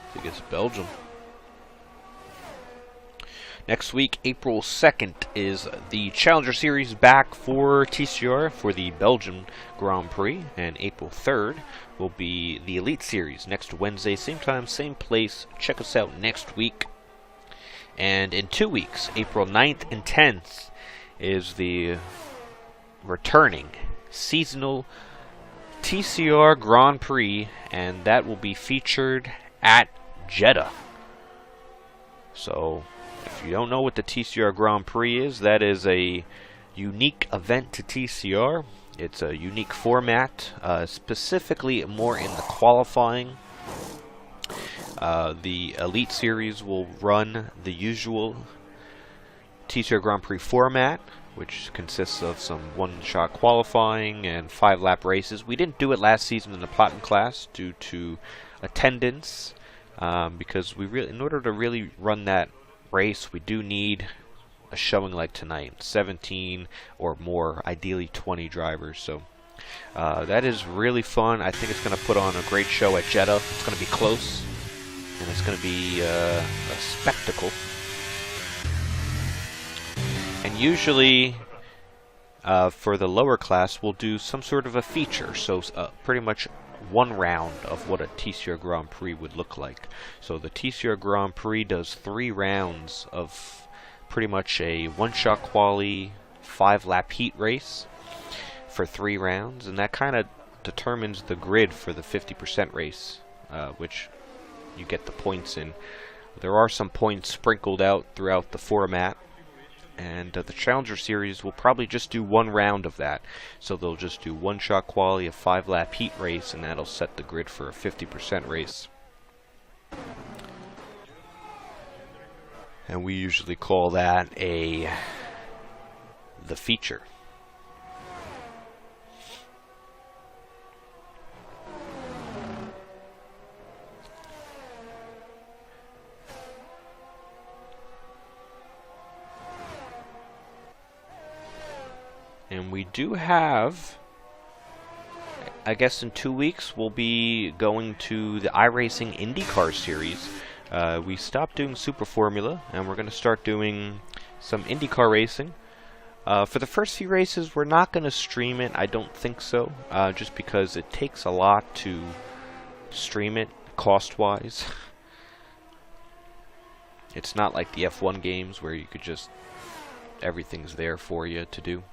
I think it's Belgium. Next week, April 2nd, is the Challenger Series back for TCR for the Belgian Grand Prix. And April 3rd will be the Elite Series next Wednesday, same time, same place. Check us out next week. And in 2 weeks, April 9th and 10th, is the returning seasonal TCR Grand Prix. And that will be featured at Jeddah. So, if you don't know what the TCR Grand Prix is, that is a unique event to TCR. It's a unique format, specifically more in the qualifying. The Elite Series will run the usual TCR Grand Prix format, which consists of some one-shot qualifying and 5-lap races. We didn't do it last season in the Platinum class due to attendance, because in order to really run that race, we do need a showing like tonight, 17 or more, ideally 20 drivers. So that is really fun. I think it's going to put on a great show at Jeddah. It's going to be close, and it's going to be a spectacle. And usually, for the lower class, we'll do some sort of a feature. So pretty much one round of what a TCR Grand Prix would look like. So the TCR Grand Prix does 3 rounds of pretty much a one-shot quali, 5-lap heat race for 3 rounds, and that kind of determines the grid for the 50% race, which you get the points in. There are some points sprinkled out throughout the format, and the Challenger Series will probably just do 1 round of that. So they'll just do one-shot quali, a 5-lap heat race, and that'll set the grid for a 50% race. And we usually call that the feature. And we do have, I guess in 2 weeks, we'll be going to the iRacing IndyCar Series. We stopped doing Super Formula, and we're going to start doing some IndyCar racing. For the first few races, we're not going to stream it. I don't think so, just because it takes a lot to stream it, cost-wise. It's not like the F1 games where you could just, everything's there for you to do.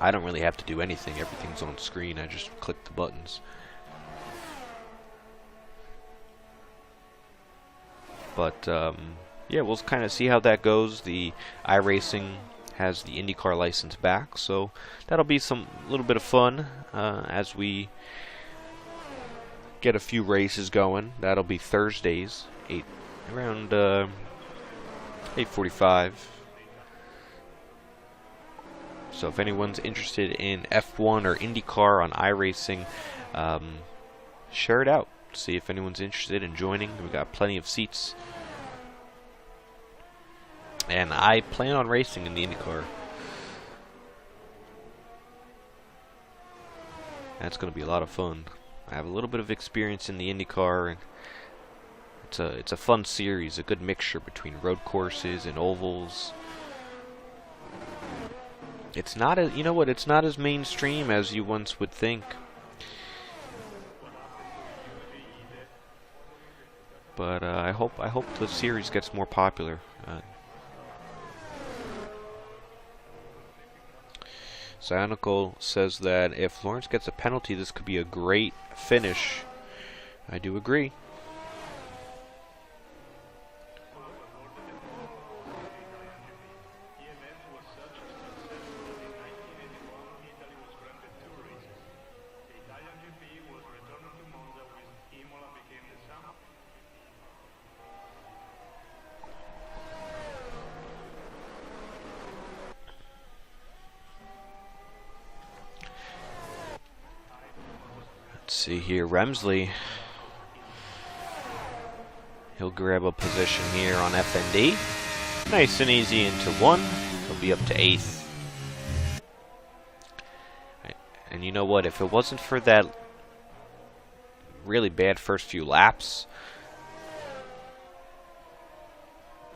I don't really have to do anything. Everything's on screen. I just click the buttons. But yeah, we'll kind of see how that goes. The iRacing has the IndyCar license back, so that'll be a little bit of fun as we get a few races going. That'll be Thursdays, around 8:45. So if anyone's interested in F1 or IndyCar on iRacing, share it out. See if anyone's interested in joining. We got plenty of seats. And I plan on racing in the IndyCar. That's going to be a lot of fun. I have a little bit of experience in the IndyCar, and it's a fun series, a good mixture between road courses and ovals. It's not as, you know what, it's not as mainstream as you once would think. But I hope the series gets more popular. Zionical says that if Lawrence gets a penalty, this could be a great finish. I do agree. See here, Remsley. He'll grab a position here on FND. Nice and easy into 1. He'll be up to 8th. And you know what? If it wasn't for that really bad first few laps,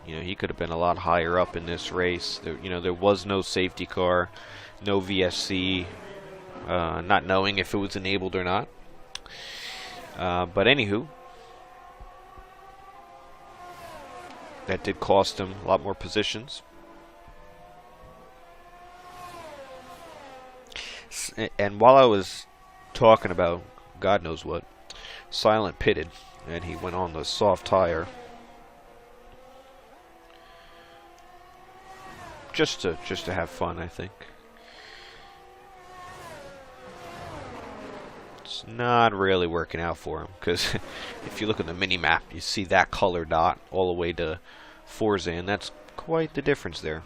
you know, he could have been a lot higher up in this race. There was no safety car, no VSC, not knowing if it was enabled or not. But anywho, that did cost him a lot more positions. And while I was talking about God knows what, Silent pitted, and he went on the soft tire. Just to have fun, I think. It's not really working out for him, because if you look at the mini-map, you see that color dot all the way to Forza, and that's quite the difference there.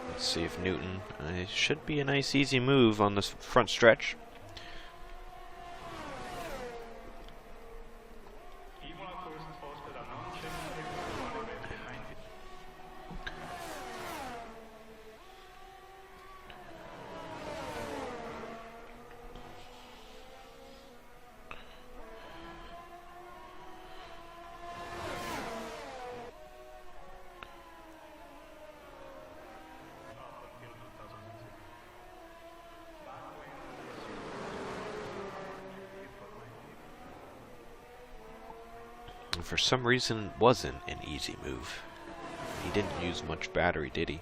Let's see if Newton, it should be a nice easy move on this front stretch. And for some reason, it wasn't an easy move. He didn't use much battery, did he?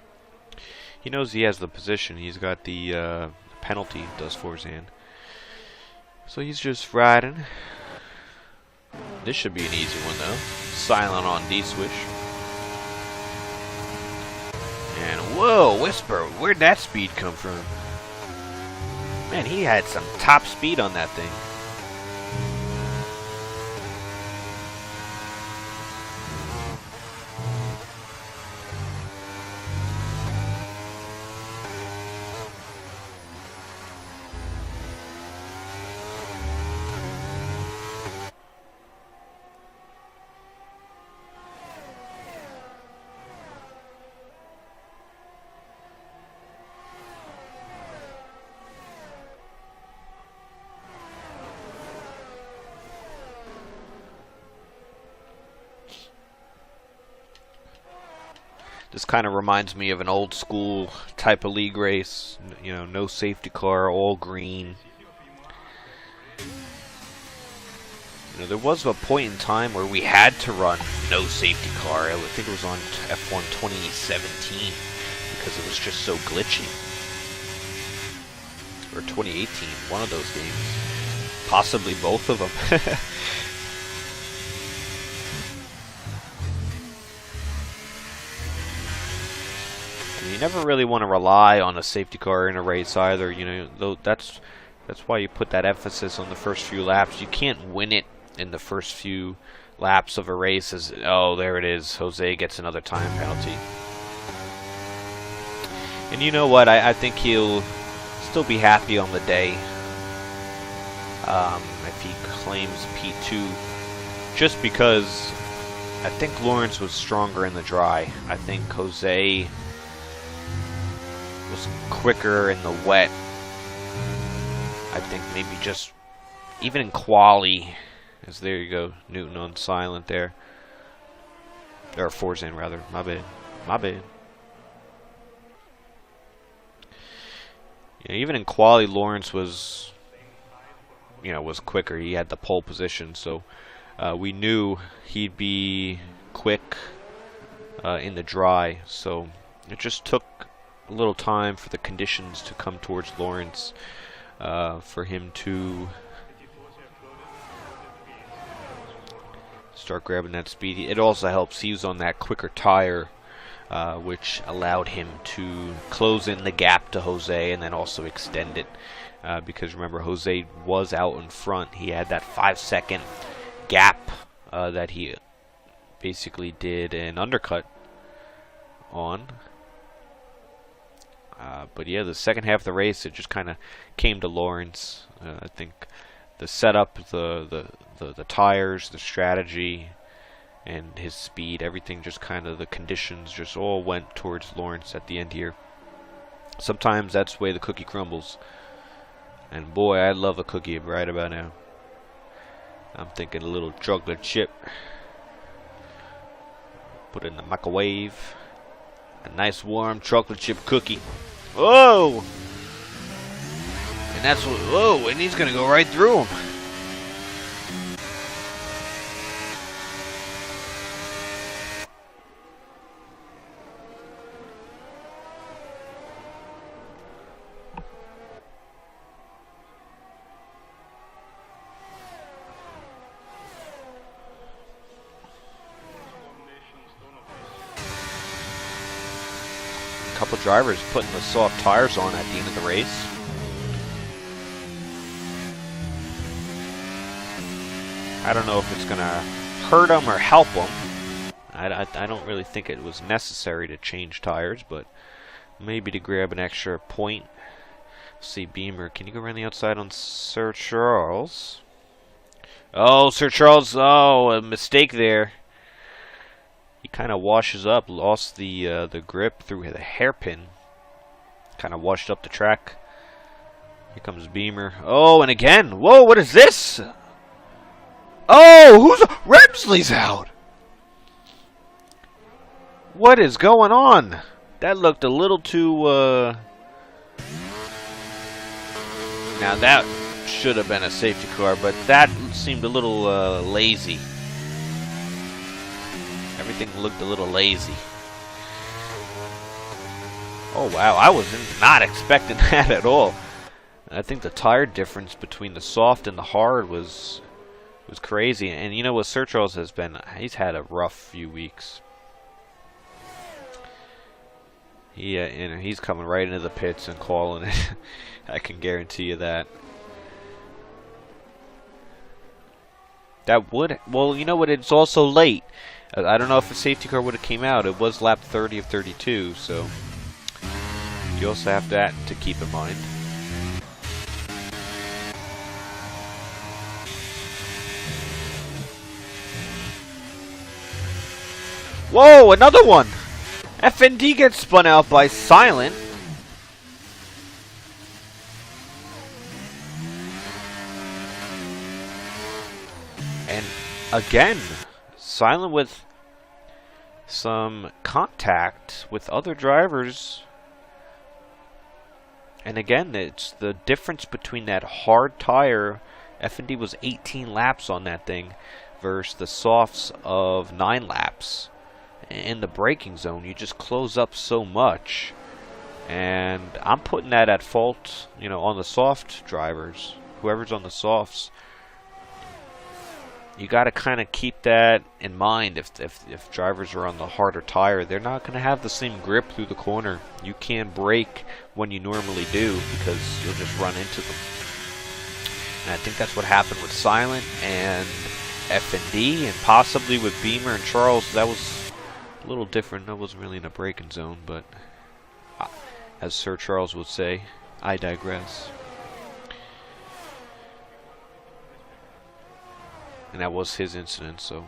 He knows he has the position. He's got the penalty, does Forzan. So he's just riding. This should be an easy one, though. Silent on D-switch. And whoa, Whisper, where'd that speed come from? Man, he had some top speed on that thing. This kind of reminds me of an old school type of league race. You know, no safety car, all green. You know, there was a point in time where we had to run no safety car. I think it was on F1 2017 because it was just so glitchy. Or 2018, one of those games. Possibly both of them. You never really want to rely on a safety car in a race either. You know, though that's why you put that emphasis on the first few laps. You can't win it in the first few laps of a race. As oh, there it is. Jose gets another time penalty. And you know what? I think he'll still be happy on the day if he claims P2, just because I think Lawrence was stronger in the dry. I think Jose was quicker in the wet. I think maybe just even in quali, as there you go, Newton on silent there, or Forzan rather. My bad. You know, even in quali, Lawrence was, you know, was quicker. He had the pole position, so we knew he'd be quick in the dry. So it just took a little time for the conditions to come towards Lawrence, for him to start grabbing that speed. It also helps he was on that quicker tire, which allowed him to close in the gap to Jose and then also extend it, because remember, Jose was out in front. He had that 5-second gap that he basically did an undercut on. But yeah, the second half of the race, it just kind of came to Lawrence. I think the setup, the tires, the strategy, and his speed, everything just kind of, the conditions just all went towards Lawrence at the end here. Sometimes that's the way the cookie crumbles. And boy, I love a cookie right about now. I'm thinking a little chocolate chip. Put it in the microwave. A nice warm chocolate chip cookie. Whoa! And that's what, whoa, and he's gonna go right through him. Couple drivers putting the soft tires on at the end of the race. I don't know if it's going to hurt them or help them. I don't really think it was necessary to change tires, but maybe to grab an extra point. See, Beamer, can you go around the outside on Sir Charles? Oh, Sir Charles, oh, a mistake there. He kind of washes up, lost the grip through the hairpin. Kind of washed up the track. Here comes Beamer. Oh, and again. Whoa, what is this? Oh, Remsley's out. What is going on? That looked a little too, Now that should have been a safety car, but that seemed a little lazy. Everything looked a little lazy. Oh wow, I was not expecting that at all. I think the tire difference between the soft and the hard was crazy. And you know what Sir Charles has been? He's had a rough few weeks. Yeah, and he's coming right into the pits and calling it. I can guarantee you that. That would, well, you know what? It's also late. I don't know if a safety car would have came out. It was lap 30 of 32, so you also have that to keep in mind. Whoa, another one! FND gets spun out by Silent. And again, Silent with some contact with other drivers. And again, it's the difference between that hard tire. FND was 18 laps on that thing versus the softs of 9 laps. In the braking zone, you just close up so much. And I'm putting that at fault, you know, on the soft drivers. Whoever's on the softs. You got to kind of keep that in mind. If drivers are on the harder tire, they're not going to have the same grip through the corner. You can't brake when you normally do because you'll just run into them. And I think that's what happened with Silent and F&D, and possibly with Beamer and Charles. That was a little different. That wasn't really in a braking zone, but as Sir Charles would say, I digress. And that was his incident, so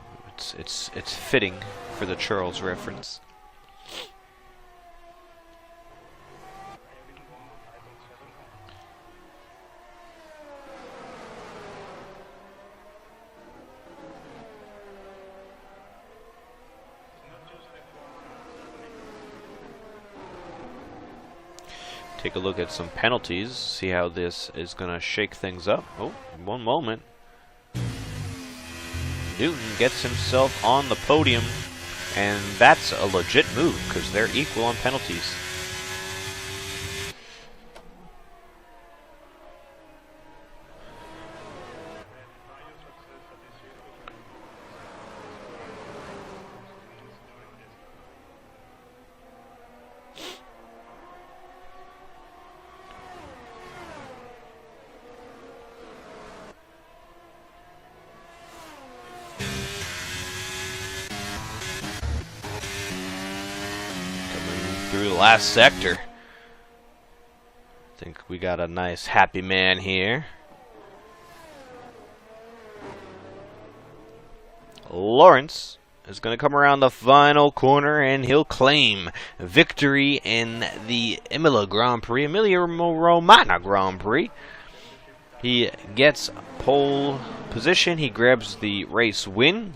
it's fitting for the Charles reference. Take a look at some penalties, see how this is going to shake things up. Oh, one moment. Newton gets himself on the podium, and that's a legit move because they're equal on penalties. Through the last sector. I think we got a nice happy man here. Lawrence is going to come around the final corner and he'll claim victory in the Imola Grand Prix, Emilia Romagna Grand Prix. He gets pole position. He grabs the race win.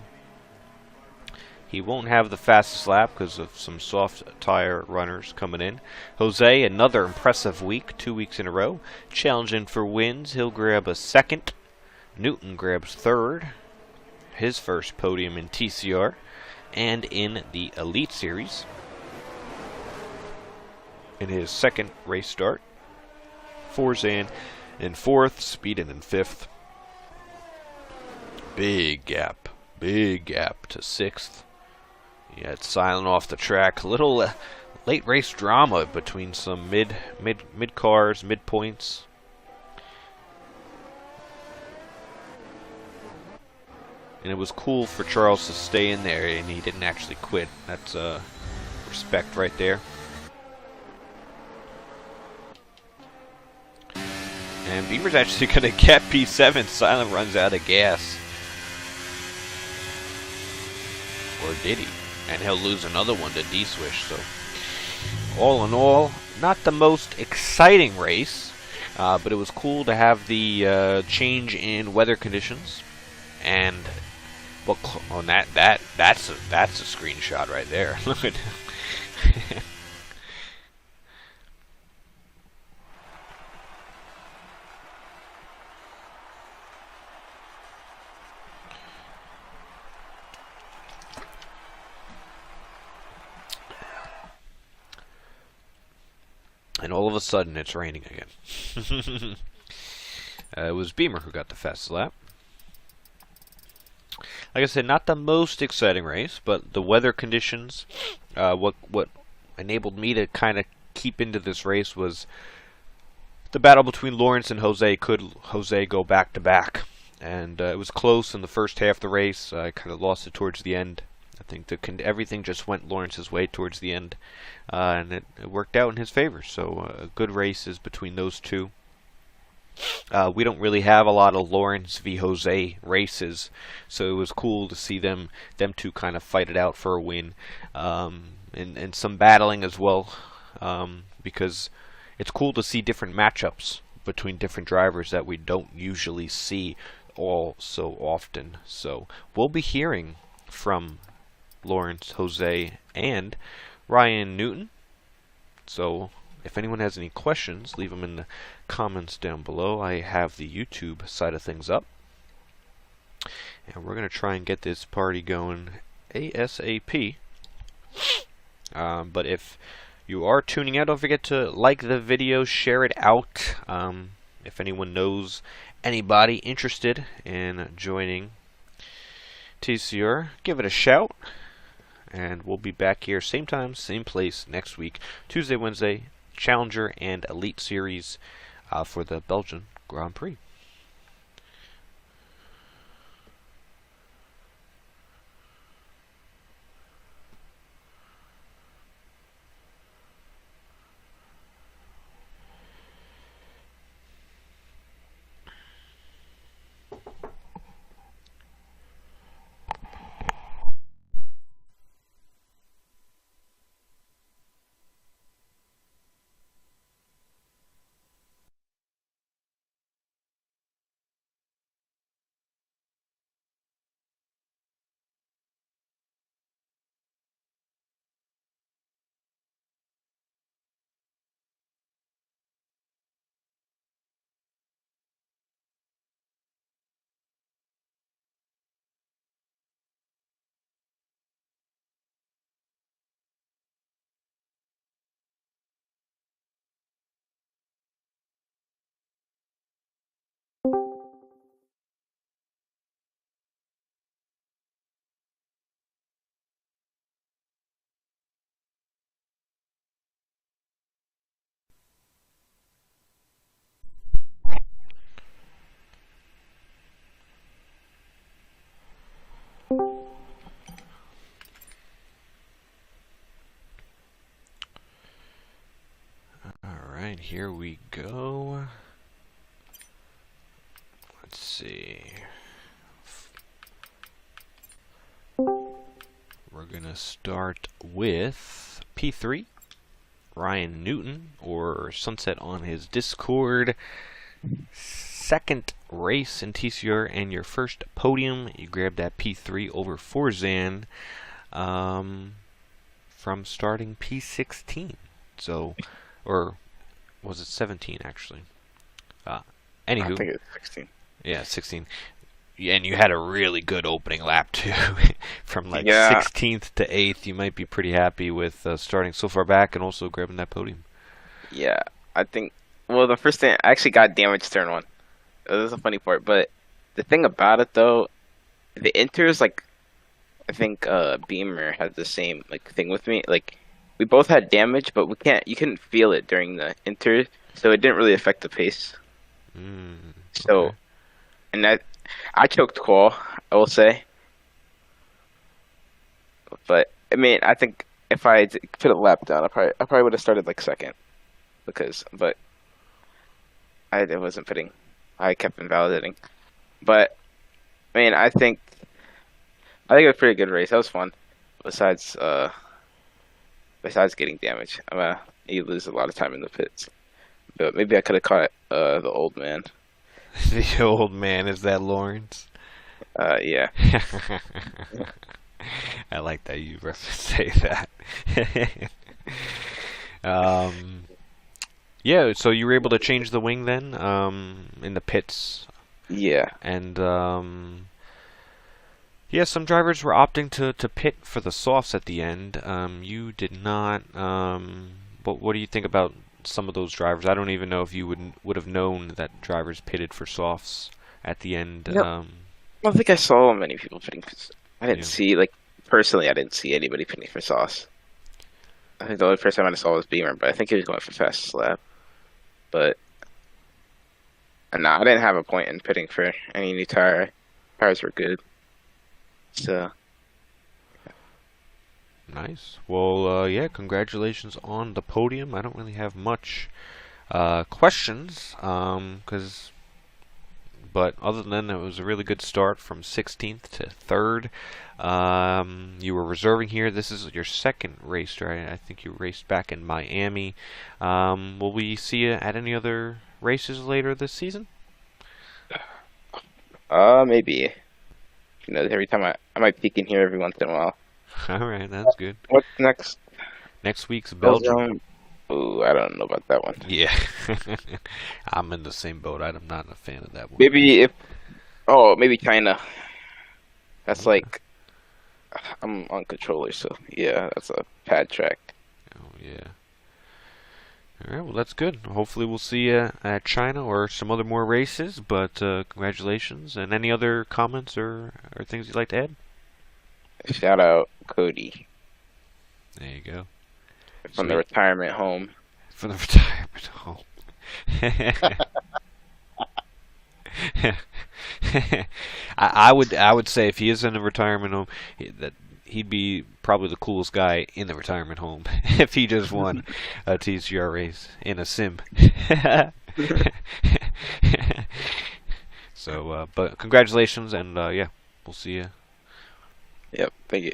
He won't have the fastest lap because of some soft tire runners coming in. Jose, another impressive week, 2 weeks in a row. Challenging for wins. He'll grab a second. Newton grabs third. His first podium in TCR and in the Elite Series. In his second race start. Forzan in fourth. Speeding in fifth. Big gap to sixth. Yeah, it's silent off the track. A little late race drama between some mid cars, mid points. And it was cool for Charles to stay in there, and he didn't actually quit. That's respect right there. And Beamer's actually going to get P7. Silent runs out of gas. Or did he? And he'll lose another one to D-Swish. So, all in all, not the most exciting race, but it was cool to have the change in weather conditions. And well, on that's a screenshot right there. Look at. And all of a sudden, it's raining again. It was Beamer who got the fastest lap. Like I said, not the most exciting race, but the weather conditions, what enabled me to kind of keep into this race was the battle between Lawrence and Jose. Could Jose go back to back? And it was close in the first half of the race. I kind of lost it towards the end. I think everything just went Lawrence's way towards the end, and it worked out in his favor. So good races between those two. We don't really have a lot of Lawrence v. Jose races, so it was cool to see them two kind of fight it out for a win, and some battling as well, because it's cool to see different matchups between different drivers that we don't usually see all so often. So we'll be hearing from Lawrence, Jose, and Ryan Newton. So if anyone has any questions, leave them in the comments down below. I have the YouTube side of things up. And we're going to try and get this party going ASAP. But if you are tuning out, don't forget to like the video, share it out. If anyone knows anybody interested in joining TCR, give it a shout. And we'll be back here same time, same place next week, Tuesday, Wednesday, Challenger and Elite Series for the Belgian Grand Prix. Alright, here we go. Let's see. We're gonna start with P3, Ryan Newton, or Sunset on his Discord, second race in TCR and your first podium. You grabbed that P3 over Forzan from starting P16. So, or was it 17 actually? Anywho, I think it's 16. Yeah, 16. And you had a really good opening lap too. From like Yeah. 16th to 8th, you might be pretty happy with starting so far back and also grabbing that podium. Yeah, I think. Well, the first thing I actually got damaged turn one. This is a funny part, but the thing about it though, the inters like I think Beamer had the same like thing with me. Like we both had damage, but you couldn't feel it during the inter, so it didn't really affect the pace. So, Okay. and I choked qual, I will say. But I mean, I think if I put a lap down, I probably would have started like second but I wasn't putting. I kept invalidating. But I mean, I think it was a pretty good race. That was fun. Besides, besides getting damage, you lose a lot of time in the pits. But maybe I could have caught the old man. The old man, is that Lawrence? Yeah. I like that you say that. Yeah, so you were able to change the wing then in the pits. Yeah. And yeah, some drivers were opting to pit for the softs at the end. You did not. But what do you think about some of those drivers? I don't even know if you would have known that drivers pitted for softs at the end. No, I don't think I saw many people pitting. I didn't Yeah. see personally. I didn't see anybody pitting for sauce. I think the only person I saw was Beamer, but I think he was going for fastest lap. But no, I didn't have a point in pitting for any new tire. Tires were good. So Nice. Well, yeah, congratulations on the podium. I don't really have much questions, but other than that, it was a really good start from 16th to 3rd. You were reserving here. This is your second race, right? I think you raced back in Miami. Will we see you at any other races later this season? maybe every time I might peek in here every once in a while. All right, that's good. What's next? Next week's Belgium. Belgium. Ooh, I don't know about that one. Yeah, I'm in the same boat. I'm not a fan of that one. Maybe China. That's Okay. like I'm on controller, so yeah, that's a pad track. Oh yeah. All right, well that's good. Hopefully we'll see you at China or some other more races. But congratulations. And any other comments or things you'd like to add? Shout out Cody There you go. from the Sweet. retirement home. For the retirement home. I would say if he is in a retirement home, that he'd be probably the coolest guy in the retirement home if he just won a TCR race in a sim. So, but congratulations, and yeah, we'll see you. Yep, thank you.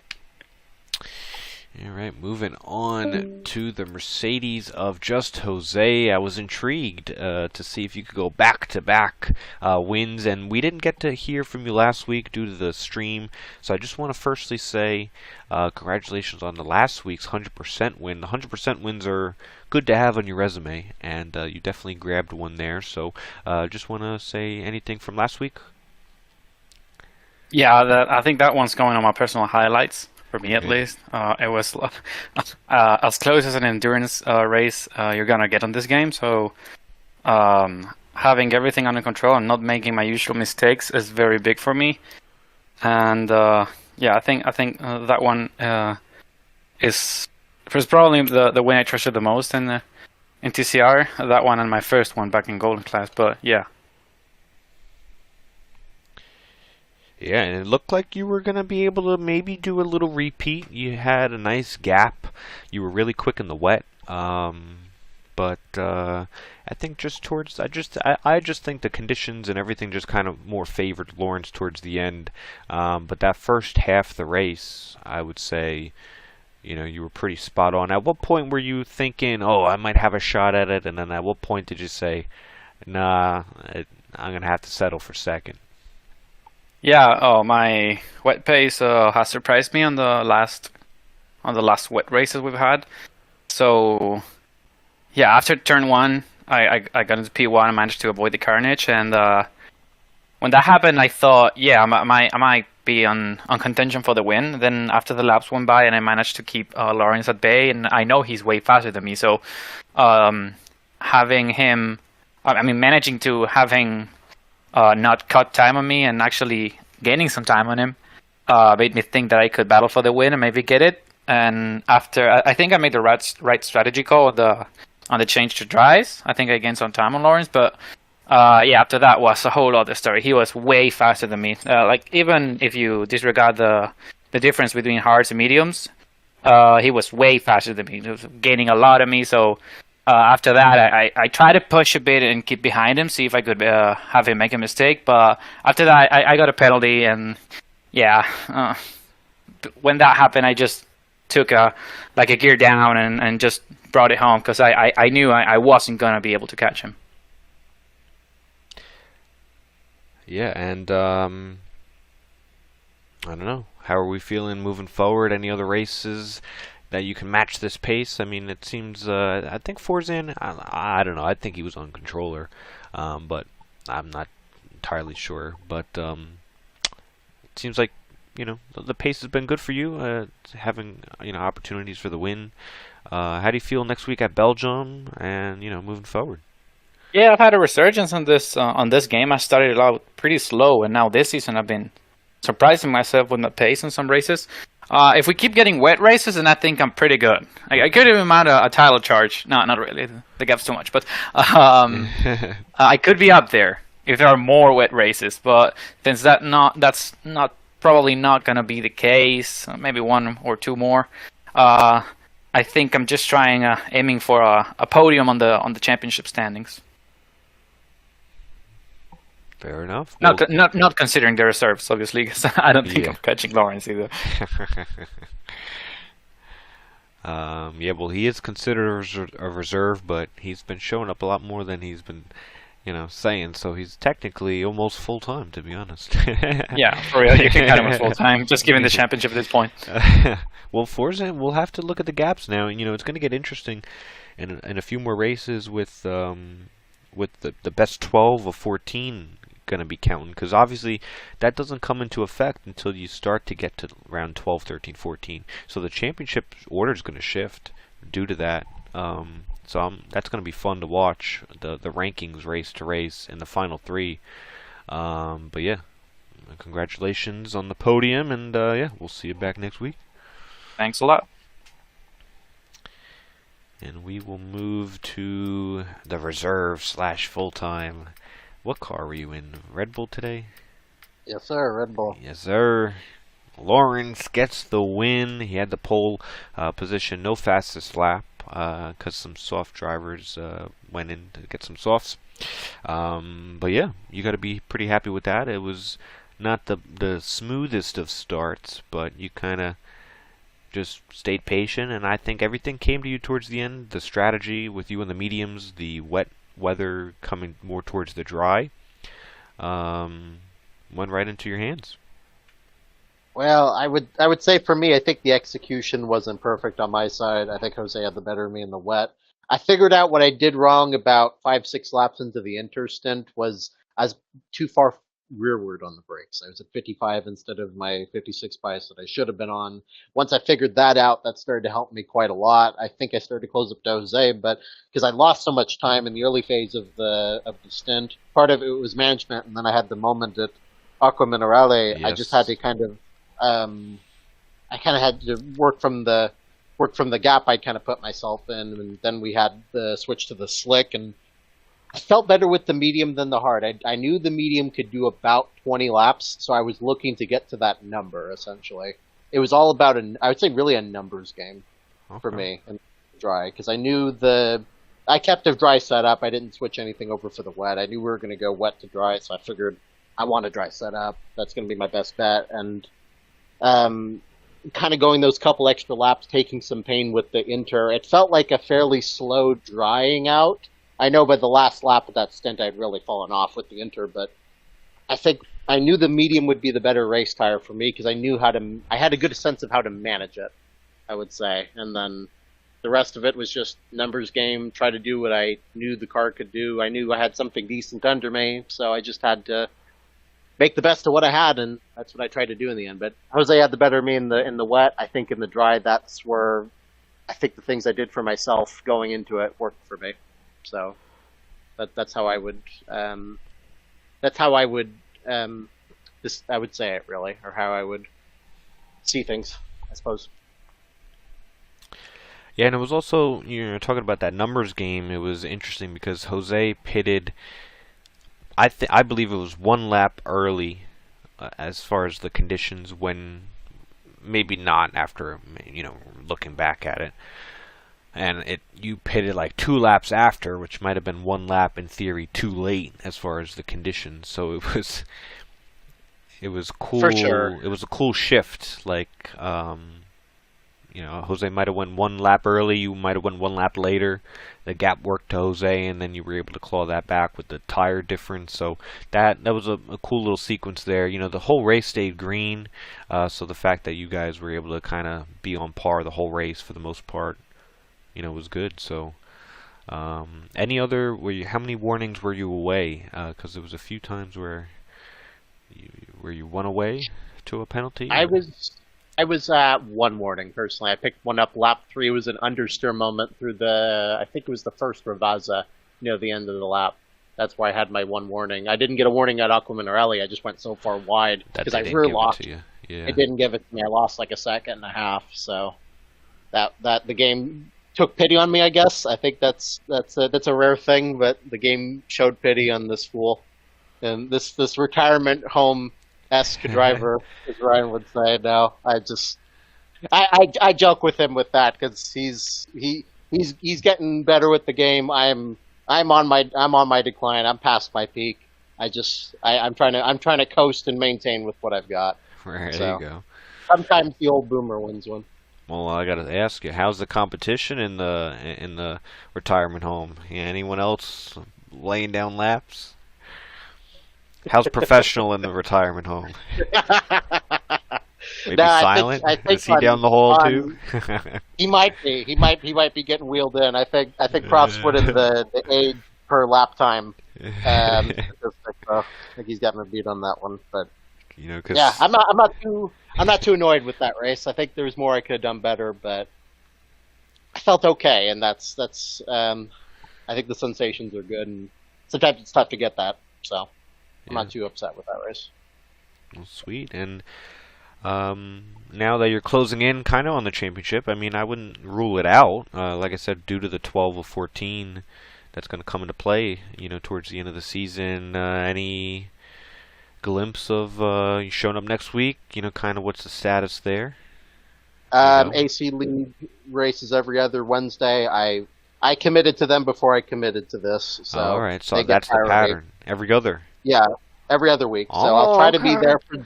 All right, moving on to the Mercedes of Just Jose. I was intrigued to see if you could go back-to-back wins, and we didn't get to hear from you last week due to the stream. So I just want to firstly say congratulations on the last week's 100% win. The 100% wins are good to have on your resume, and you definitely grabbed one there. So just want to say anything from last week? Yeah, I think that one's going on my personal highlights for me at Okay. least. It was as close as an endurance race you're gonna get on this game. So having everything under control and not making my usual mistakes is very big for me. And yeah, I think that one is was probably the win I trusted the most in TCR. That one and my first one back in Golden Class. But yeah. Yeah, and it looked like you were going to be able to maybe do a little repeat. You had a nice gap. You were really quick in the wet. But I think just towards I just think the conditions and everything just kind of more favored Lawrence towards the end. But that first half of the race, I would say, you were pretty spot on. At what point were you thinking, "Oh, I might have a shot at it," and then at what point did you say, "Nah, I'm gonna have to settle for second. Yeah. Oh, my wet pace has surprised me on the last wet races we've had. So yeah, after turn one, I got into P1 and managed to avoid the carnage. And when that happened, I thought, yeah, I might be on contention for the win. Then after the laps went by and I managed to keep Lawrence at bay, and I know he's way faster than me. So having him, I mean, managing to having not cut time on me and actually gaining some time on him made me think that I could battle for the win and maybe get it. And after, I think I made the right strategy call on the change to dries. I think I gained some time on Lawrence, but yeah, after that was a whole other story. He was way faster than me. Like, even if you disregard the difference between hards and mediums, he was way faster than me. He was gaining a lot of me. So after that, I tried to push a bit and keep behind him, see if I could have him make a mistake. But after that, I got a penalty, and yeah, when that happened, I just took a gear down and just brought it home because I knew I wasn't gonna be able to catch him. Yeah, and I don't know. How are we feeling moving forward? Any other races that you can match this pace? I mean, it seems. I think Forzan. I don't know. I think he was on controller, but I'm not entirely sure. But it seems like the pace has been good for you. Having opportunities for the win. How do you feel next week at Belgium and moving forward? Yeah, I've had a resurgence on this game. I started out pretty slow, and now this season I've been surprising myself with my pace in some races. If we keep getting wet races, then I think I'm pretty good. I could even mount a title charge. No, not really. The gap's too much. But I could be up there if there are more wet races. But since that's probably not going to be the case, maybe one or two more. I think I'm just aiming for a podium on the championship standings. Fair enough. Not considering the reserves, obviously, because I don't think I'm catching Lawrence either. Yeah, well, he is considered a reserve, but he's been showing up a lot more than he's been, saying. So he's technically almost full time, to be honest. Yeah, for real, you can count him as full time. Just given the championship at this point. Well, Forza, we'll have to look at the gaps now. It's going to get interesting in a few more races with the best 12 of 14 going to be counting, because obviously that doesn't come into effect until you start to get to round 12, 13, 14. So the championship order is going to shift due to that. So that's going to be fun to watch, the rankings race to race in the final three. But yeah, congratulations on the podium, and yeah, we'll see you back next week. Thanks a lot. And we will move to the reserve / full-time. What car were you in? Red Bull today? Yes, sir. Red Bull. Yes, sir. Lawrence gets the win. He had the pole position, no fastest lap, because some soft drivers went in to get some softs. But yeah, you got to be pretty happy with that. It was not the smoothest of starts, but you kind of just stayed patient, and I think everything came to you towards the end. The strategy with you in the mediums, the wet weather coming more towards the dry, went right into your hands. Well, I would say for me, I think the execution wasn't perfect on my side. I think Jose had the better of me in the wet. I figured out what I did wrong about 5-6 laps into the inter stint was I was too far rearward on the brakes. I was at 55 instead of my 56 bias that I should have been on. Once I figured that out, that started to help me quite a lot. I think I started to close up to Jose, but because I lost so much time in the early phase of the stint, part of it was management, and then I had the moment at Aqua Minerale. Yes. I just had to kind of had to work from the gap I'd kind of put myself in, and then we had the switch to the slick, and I felt better with the medium than the hard. I knew the medium could do about 20 laps, so I was looking to get to that number, essentially. It was all about, I would say, really a numbers game for me in dry, because I knew I kept a dry setup. I didn't switch anything over for the wet. I knew we were going to go wet to dry, so I figured I want a dry setup. That's going to be my best bet, and kind of going those couple extra laps, taking some pain with the inter. It felt like a fairly slow drying out. I know by the last lap of that stint I'd really fallen off with the Inter, but I think I knew the medium would be the better race tire for me because I had a good sense of how to manage it, I would say. And then the rest of it was just numbers game, try to do what I knew the car could do. I knew I had something decent under me, so I just had to make the best of what I had, and that's what I tried to do in the end. But Jose had the better of me in the wet. I think in the dry, that's where I think the things I did for myself going into it worked for me. So that's how I would I would say it really, or how I would see things, I suppose. Yeah, and it was also, talking about that numbers game, it was interesting because Jose pitted, I believe it was one lap early as far as the conditions, when maybe not after, looking back at it. And you pitted like 2 laps after, which might have been 1 lap in theory too late as far as the conditions. So it was cool. For sure. It was a cool shift. Like, Jose might have went 1 lap early, you might have went 1 lap later. The gap worked to Jose, and then you were able to claw that back with the tire difference. So that was a cool little sequence there. The whole race stayed green, so the fact that you guys were able to kind of be on par the whole race for the most part, was good. So how many warnings were you away? Because there was a few times where you went away to a penalty. I was at 1 warning personally. I picked one up lap 3. It was an understeer moment through I think it was the first Ravazza near the end of the lap. That's why I had my 1 warning. I didn't get a warning at Aquaminarelli. I just went so far wide because I rear locked. Yeah. It didn't give it to me. I lost like a second and a half. So that the game took pity on me, I guess. I think that's a rare thing, but the game showed pity on this fool. And this retirement home-esque driver, as Ryan would say. No, I joke with him with that because he's getting better with the game. I'm on my decline. I'm past my peak. I'm trying to coast and maintain with what I've got. Right, so, there you go. Sometimes the old boomer wins one. Well, I got to ask you, how's the competition in the retirement home? Anyone else laying down laps? How's professional in the retirement home? Maybe silent? I think Is he down the hall too? He might be. He might be getting wheeled in. I think Prof's put in the age per lap time. I think he's gotten a beat on that one. But yeah, I'm not too annoyed with that race. I think there's more I could have done better, but I felt okay, and that's I think the sensations are good, and sometimes it's tough to get that. So I'm not too upset with that race. Well, sweet. And now that you're closing in kind of on the championship, I mean, I wouldn't rule it out. Like I said, due to the 12 of 14 that's going to come into play, towards the end of the season. Any glimpse of showing up next week? Kind of what's the status there? AC League races every other Wednesday. I committed to them before I committed to this. So all right, so that's the pattern. Every other. Yeah, every other week. So I'll try to be there for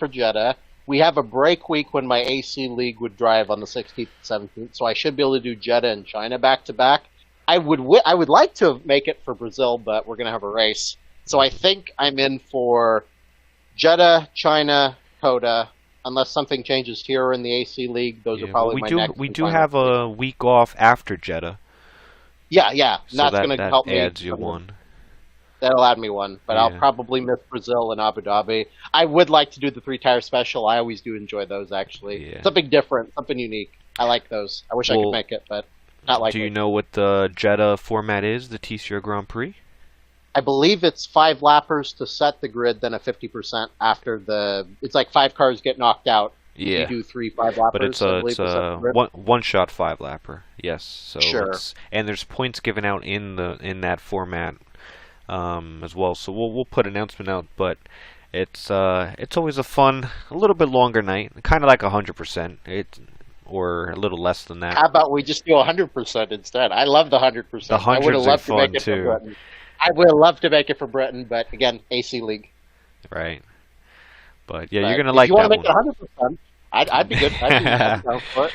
Jeddah. We have a break week when my AC League would drive on the 16th and 17th, so I should be able to do Jeddah and China back to back. I would like to make it for Brazil, but we're going to have a race. So I think I'm in for Jeddah, China, Coda, unless something changes here or in the AC League. Those are probably my next. We do have a week off after Jeddah. Yeah. So that's going to help me. That adds you one. That'll add me one, but I'll probably miss Brazil and Abu Dhabi. I would like to do the 3-tire special. I always do enjoy those, actually. Yeah. Something different, something unique. I like those. I wish I could make it, but not likely. Do you know what the Jeddah format is, the TCR Grand Prix? I believe it's 5 lappers to set the grid, then a 50% after it's like 5 cars get knocked out. Yeah. You do 3 5-lappers. But it's a one-shot 5-lapper. Yes. So sure. And there's points given out in that format as well. So we'll put an announcement out, but it's always a little bit longer night, kind of like 100%. Or a little less than that. How about we just do 100% instead? I love the 100%. The 100s are fun too. I would love to make it for Britain, but again, AC League. Right. But yeah, you're gonna like that one. If you want to make it 100%, I'd be good. I'd be down for it.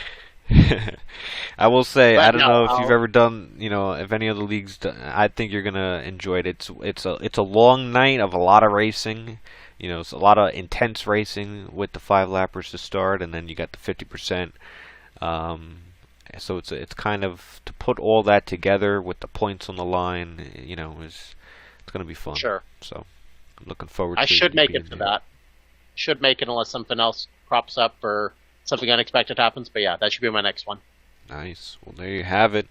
I will say, But I don't no, know if you've ever done, if any of the leagues. I think you're gonna enjoy it. It's a long night of a lot of racing. It's a lot of intense racing with the 5 lappers to start, and then you got the 50%. Um, so it's kind of to put all that together with the points on the line. It's gonna be fun. Sure. So I'm looking forward. I to should make being it for there. that. Should make it unless something else crops up or something unexpected happens. But yeah, that should be my next one. Nice. Well, there you have it.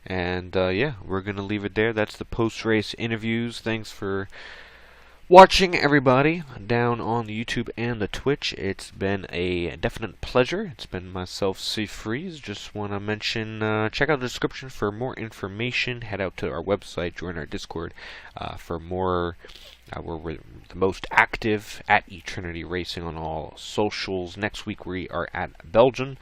And yeah, we're going to leave it there. That's the post-race interviews. Thanks for watching, everybody, down on the YouTube and the Twitch. It's been a definite pleasure. It's been myself, Safe Freeze. Just want to mention, check out the description for more information. Head out to our website, join our Discord for more. We're the most active at Trinity Racing on all socials. Next week we are at Belgium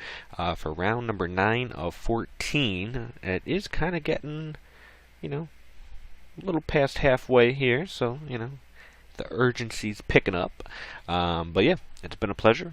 for round number 9 of 14. It is kind of getting, a little past halfway here, so, the urgency's picking up. But yeah, it's been a pleasure.